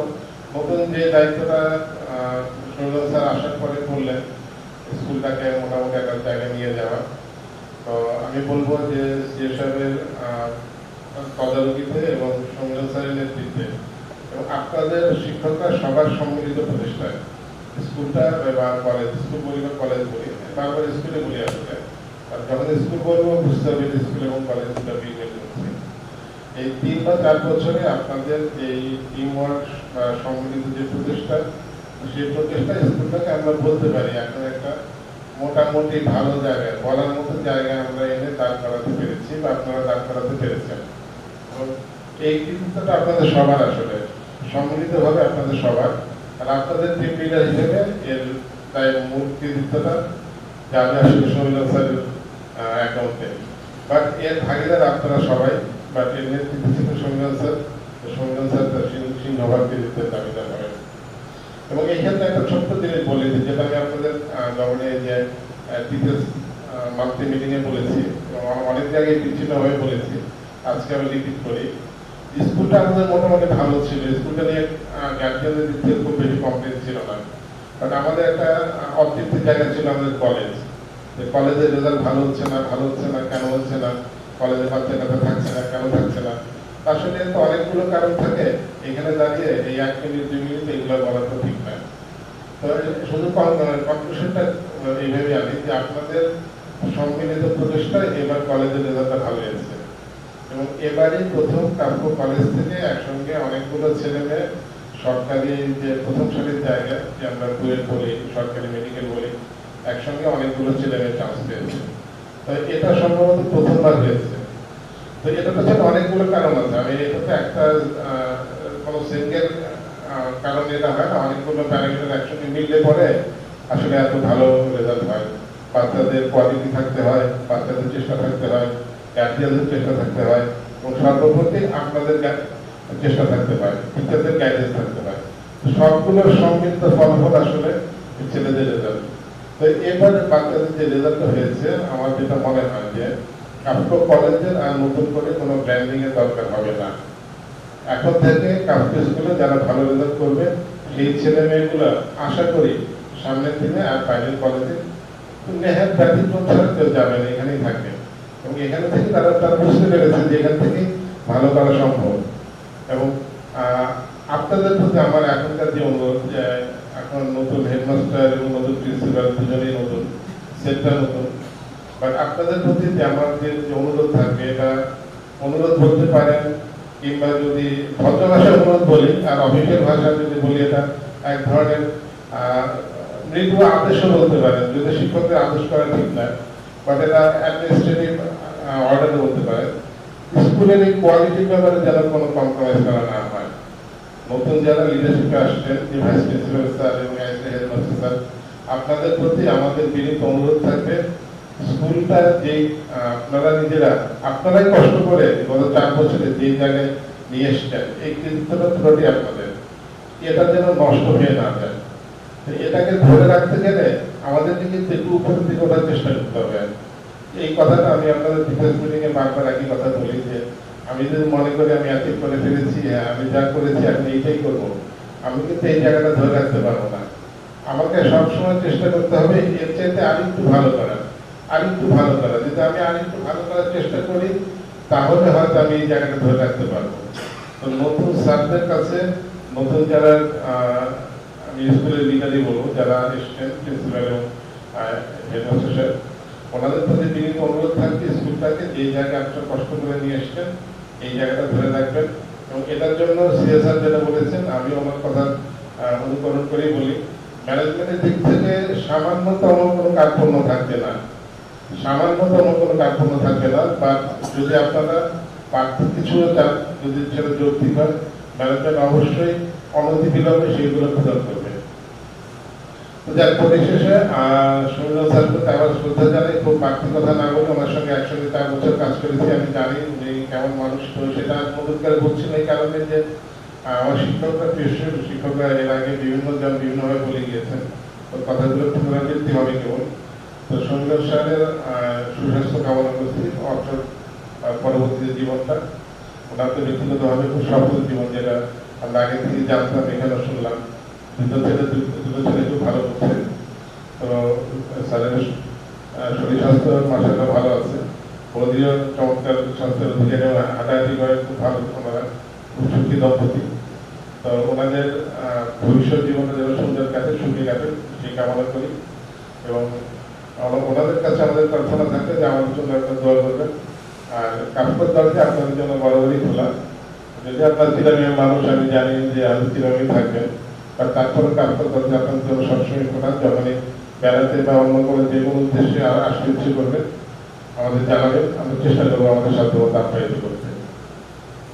Speaker 12: নতুন যে দায়িত্বটা সৌরভ স্যার আসার পরে করলেন স্কুলটাকে মোটামুটি একটা জায়গায় নিয়ে যাওয়া, তো আমি বলবো যে সিএ সাহেবের তদারকিতে এবং সৌরভ স্যারের নেতৃত্বে এবং আপনাদের শিক্ষকরা সবার সম্মিলিত প্রচেষ্টায় স্কুলটা বা কলেজ, স্কুল বলি বা কলেজ বলি, বারবার স্কুলে বলি আসলে, আর যখন স্কুল বলবো বুঝতে হবে স্কুল এবং কলেজ দুটা বিঘ্ন হচ্ছে। এই 3 বা 4 বছরে আপনাদের এই টিম ওয়ার্ক বা সম্মিলিত যে প্রচেষ্টা, সেই প্রচেষ্টা স্কুলটাকে আমরা বলতে পারি এখন একটা মোটামুটি ভালো জায়গায়, বলার মতো জায়গায় আমরা এনে দাঁড় করাতে পেরেছি বা আপনারা দাঁড় করাতে পেরেছেন। এই কৃতিত্বটা আপনাদের সবার, আসলে সম্মিলিতভাবে আপনাদের সবার। আর আপনাদের টিম লিডার হিসেবে এর তাই মূল কৃতিত্বটা যাবে আসলে সমীর স্যারের অ্যাকাউন্টে। বাট এর ভাগিদার আপনারা সবাই, বাট এর নেতৃত্বে ছিল সৌমিল স্যার তার সিংহভাগকে দিতে দাবিদার করেন। এবং এইখানে একটা ছোট্ট জিনিস বলে দিই, যেটা আমি আপনাদের গভর্নে যে টিচার্স মান্থলি মিটিংয়ে বলেছি এবং অনেক জায়গায় বিচ্ছিন্নভাবে বলেছি, আজকে আমি রিপিট করি। স্কুলটা আমাদের মোটামুটি ভালো ছিল, স্কুলটা নিয়ে গার্জিয়ানদের দিক থেকে খুব বেশি কমপ্লেন ছিল না। বাট আমাদের একটা অতৃপ্তির জায়গা ছিল আমাদের কলেজ, কলেজের রেজাল্ট ভালো হচ্ছে না, কেন হচ্ছে না, কলেজের বাচ্চা কাচ্চা থাকছে না, কেন থাকছে না। আসলে তো অনেকগুলো কারণ থাকে, এখানে দাঁড়িয়ে এই 1 মিনিট 2 মিনিট এগুলো বলা তো ঠিক না। তো শুধু কনক্লুশনটা এইভাবে আনি যে আপনাদের সম্মিলিত প্রচেষ্টায় এবার কলেজের রেজাল্টটা ভালো হয়েছে এবং এবারই প্রথম কাব্য কলেজ থেকে একসঙ্গে অনেকগুলো ছেলে মেয়ে সরকারি যে প্রথম সারির জায়গা, যে আমরা বুয়েট বলি, সরকারি মেডিকেল বলি, একসঙ্গে অনেকগুলো ছেলে মেয়ে চান্স পেয়েছে। তো এটা সম্ভবত প্রথমবার হয়েছে। তো এটা পেছনে অনেকগুলো কারণ আছে, আমি এটাতে একটা কোনো সিঙ্গেল কারণ এটা হয় না, অনেকগুলো প্যারামিটার একসঙ্গে মিললে পরে আসলে এত ভালো রেজাল্ট হয়। বাচ্চাদের কোয়ালিটি থাকতে হয়, বাচ্চাদের চেষ্টা থাকতে হয়, গার্জিয়ানদের চেষ্টা থাকতে হয় এবং সর্বোপরি আপনাদের চেষ্টা থাকতে হয়, টিচারদের গাইডেন্স থাকতে হয়। সবগুলোর সম্মিলিত ফলাফল আসলে ছেলেদের রেজাল্ট। তো এবারে বাচ্চাদের যে রেজাল্টটা হয়েছে, আমার যেটা মনে হয় যে কাপ্কো কলেজের আর নতুন করে কোনো ব্র্যান্ডিং এর দরকার হবে না। এখন থেকে কাপ্কো স্কুলে যারা ভালো রেজাল্ট করবে সেই ছেলে মেয়েগুলো আশা করি সামনের দিনে আর ফাইনাল কলেজে নেহাত ব্যতিক্রম ছাড়া কেউ যাবে না, এখানেই থাকবে এবং এখানে থেকে তারা বুঝতে পেরেছে যে এখান থেকে ভালো করা সম্ভব। এবং আপনাদের প্রতি আমার এখনকার যে অনুরোধ, যে এখন নতুন হেডমাস্টার এবং নতুন প্রিন্সিপাল দুজনেই নতুন, সেটটা নতুন, বাট আপনাদের প্রতি যে আমাদের যে অনুরোধ থাকবে, এটা অনুরোধ বলতে পারেন কিংবা যদি ভদ্র ভাষায় অনুরোধ বলি আর অফিসিয়াল ভাষা যদি বলি, এটা এক ধরনের মৃদু আদেশও বলতে পারেন, যদি শিক্ষকদের আদেশ করা ঠিক না, বাট এটা অ্যাডমিনিস্ট্রেটিভ অর্ডার বলতে পারেন। স্কুলের এই কোয়ালিটির ব্যাপারে যেন কোনো কম্প্রোমাইজ করা না হয়। নতুন যারা লিডারশিপে আসছেন, যে ভাইস প্রিন্সিপাল স্যার এবং হেডমাস্টার স্যার, আপনাদের প্রতি আমাদের বিনীত অনুরোধ থাকবে, স্কুলটা যে আপনারা নিজেরা আপনারাই কষ্ট করে গত 4 বছরে যে জায়গায় নিয়ে এসছেন, এই কৃতিত্বটা পুরোটি আপনাদের, এটা যেন নষ্ট হয়ে না যায়। এটাকে ধরে রাখতে গেলে আমাদেরকে কিন্তু একটু উপরের দিকে ওঠার চেষ্টা করতে হবে। এই কথাটা আমি আপনাদের টিচার্স মিটিং এ বারবার একই কথা বলি যে আমি যদি মনে করি আমি অ্যাচিভ করে ফেলেছি, আমি যা করেছি আমি এইটাই করবো, আমি কিন্তু এই জায়গাটা ধরে রাখতে পারবো না। আমাকে সবসময় চেষ্টা করতে হবে এর চাইতে আরেকটু ভালো করার। যদি আমি আরেকটু ভালো করার চেষ্টা করি তাহলে হয়তো আমি এই জায়গাটা ধরে রাখতে পারবো। তো নতুন স্যারদের কাছে, নতুন যারা আমি স্কুলের লিডারই বলবো, যারা এসছেন প্রিন্সিপাল এবং হেডমাস্টার স্যার, ওনাদের প্রতি বিনীত অনুরোধ থাকবে স্কুলটাকে যে জায়গায় আপনারা কষ্ট করে নিয়ে এসছেন এই জায়গাটা ধরে রাখবেন। এবং এটার জন্য সিএসআর যেটা বলেছেন, আমি আমার কথা অনুকরণ করেই বলি, ম্যানেজমেন্টের দিক থেকে সামান্যতম কোনো কার্পণ্য থাকবে না, বা যদি আপনারা বাড়তি কিছু চান, যদি সেটা যৌক্তিক হয়, ম্যানেজমেন্ট অবশ্যই অনতিবিলম্বে সেইগুলো পূরণ করবে। যার পরিশেষে সুনীল স্যার প্রতি আমার শ্রদ্ধা জানাই, খুব বাড়তি কথা না বলে ওনার সঙ্গে একসঙ্গে 4 বছর কাজ করেছি, আমি জানি উনি কেমন মানুষ। তো সেটা নতুন করে বলছি না এই কারণে যে আমার শিক্ষকরা এর আগে বিভিন্নভাবে বলে গিয়েছেন, তো কথাগুলো পুনরাবৃত্তি হবে কেবল। তো সুনীল স্যারের সুস্বাস্থ্য কামনা করছি, অর্থাৎ পরবর্তী জীবনটা ওনার তো ব্যক্তিগতভাবে খুব সফল জীবন, যেটা আমরা আগে থেকে জানতাম, এখানে শুনলাম দুটো ছেলে খুব ভালো করছে। তো স্যারের শরীর স্বাস্থ্য মাসাল্লাহ ভালো আছে, বৌদিও চমৎকার স্বাস্থ্যের অধিকারী, হাঁটাহাঁটি করে খুব ভালো, ওনারা খুব সুখী দম্পতি। তো ওনাদের ভবিষ্যৎ জীবনে যেন সুন্দর কাছে সুখী কাটে সেই কামনা করি। এবং ওনাদের কাছে আমাদের প্রার্থনা থাকে যে আমাদের জন্য একটা দোয়া করবেন। আর কাপড় দরজা আপনাদের জন্য বরাবরই খোলা, যদি আপনার চিরামিয়া মানুষ আমি জানি যে আপনি চিরামি থাকবেন, আর তারপরে কাপড় দরজা আপনাদের জন্য সবসময় খোলা। যখনই বেড়াতে বা অন্য কোনো যে কোনো উদ্দেশ্যে আসতে ইচ্ছে করবেন আমাদের জানাবেন, আমরা চেষ্টা করবো আমাদের সাধ্যমতো আপ্যায়িত করতে।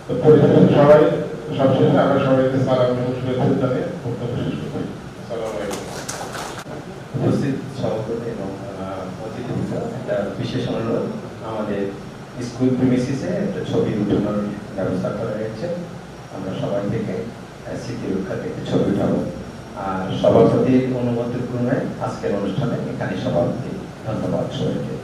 Speaker 12: তো পরিশেষে সবাই, সবশেষে আমরা সবাইকে সালাম এবং শুভেচ্ছা জানিয়ে বক্তব্য শেষ করছি। আসসালামু আলাইকুম।
Speaker 8: উপস্থিত সভাপতি এবং অতিথিবৃন্দ, একটা বিশেষ অনুরোধ, আমাদের
Speaker 1: স্কুল প্রিমিসিসে একটা ছবি উঠানোর ব্যবস্থা করা হয়েছে। আমরা সবাই থেকে স্মৃতি রক্ষা থেকে ছবি উঠাবো। আর সভাপতির অনুমতি ক্রমে আজকের অনুষ্ঠানে এখানে সভাপতি। ধন্যবাদ সবাইকে।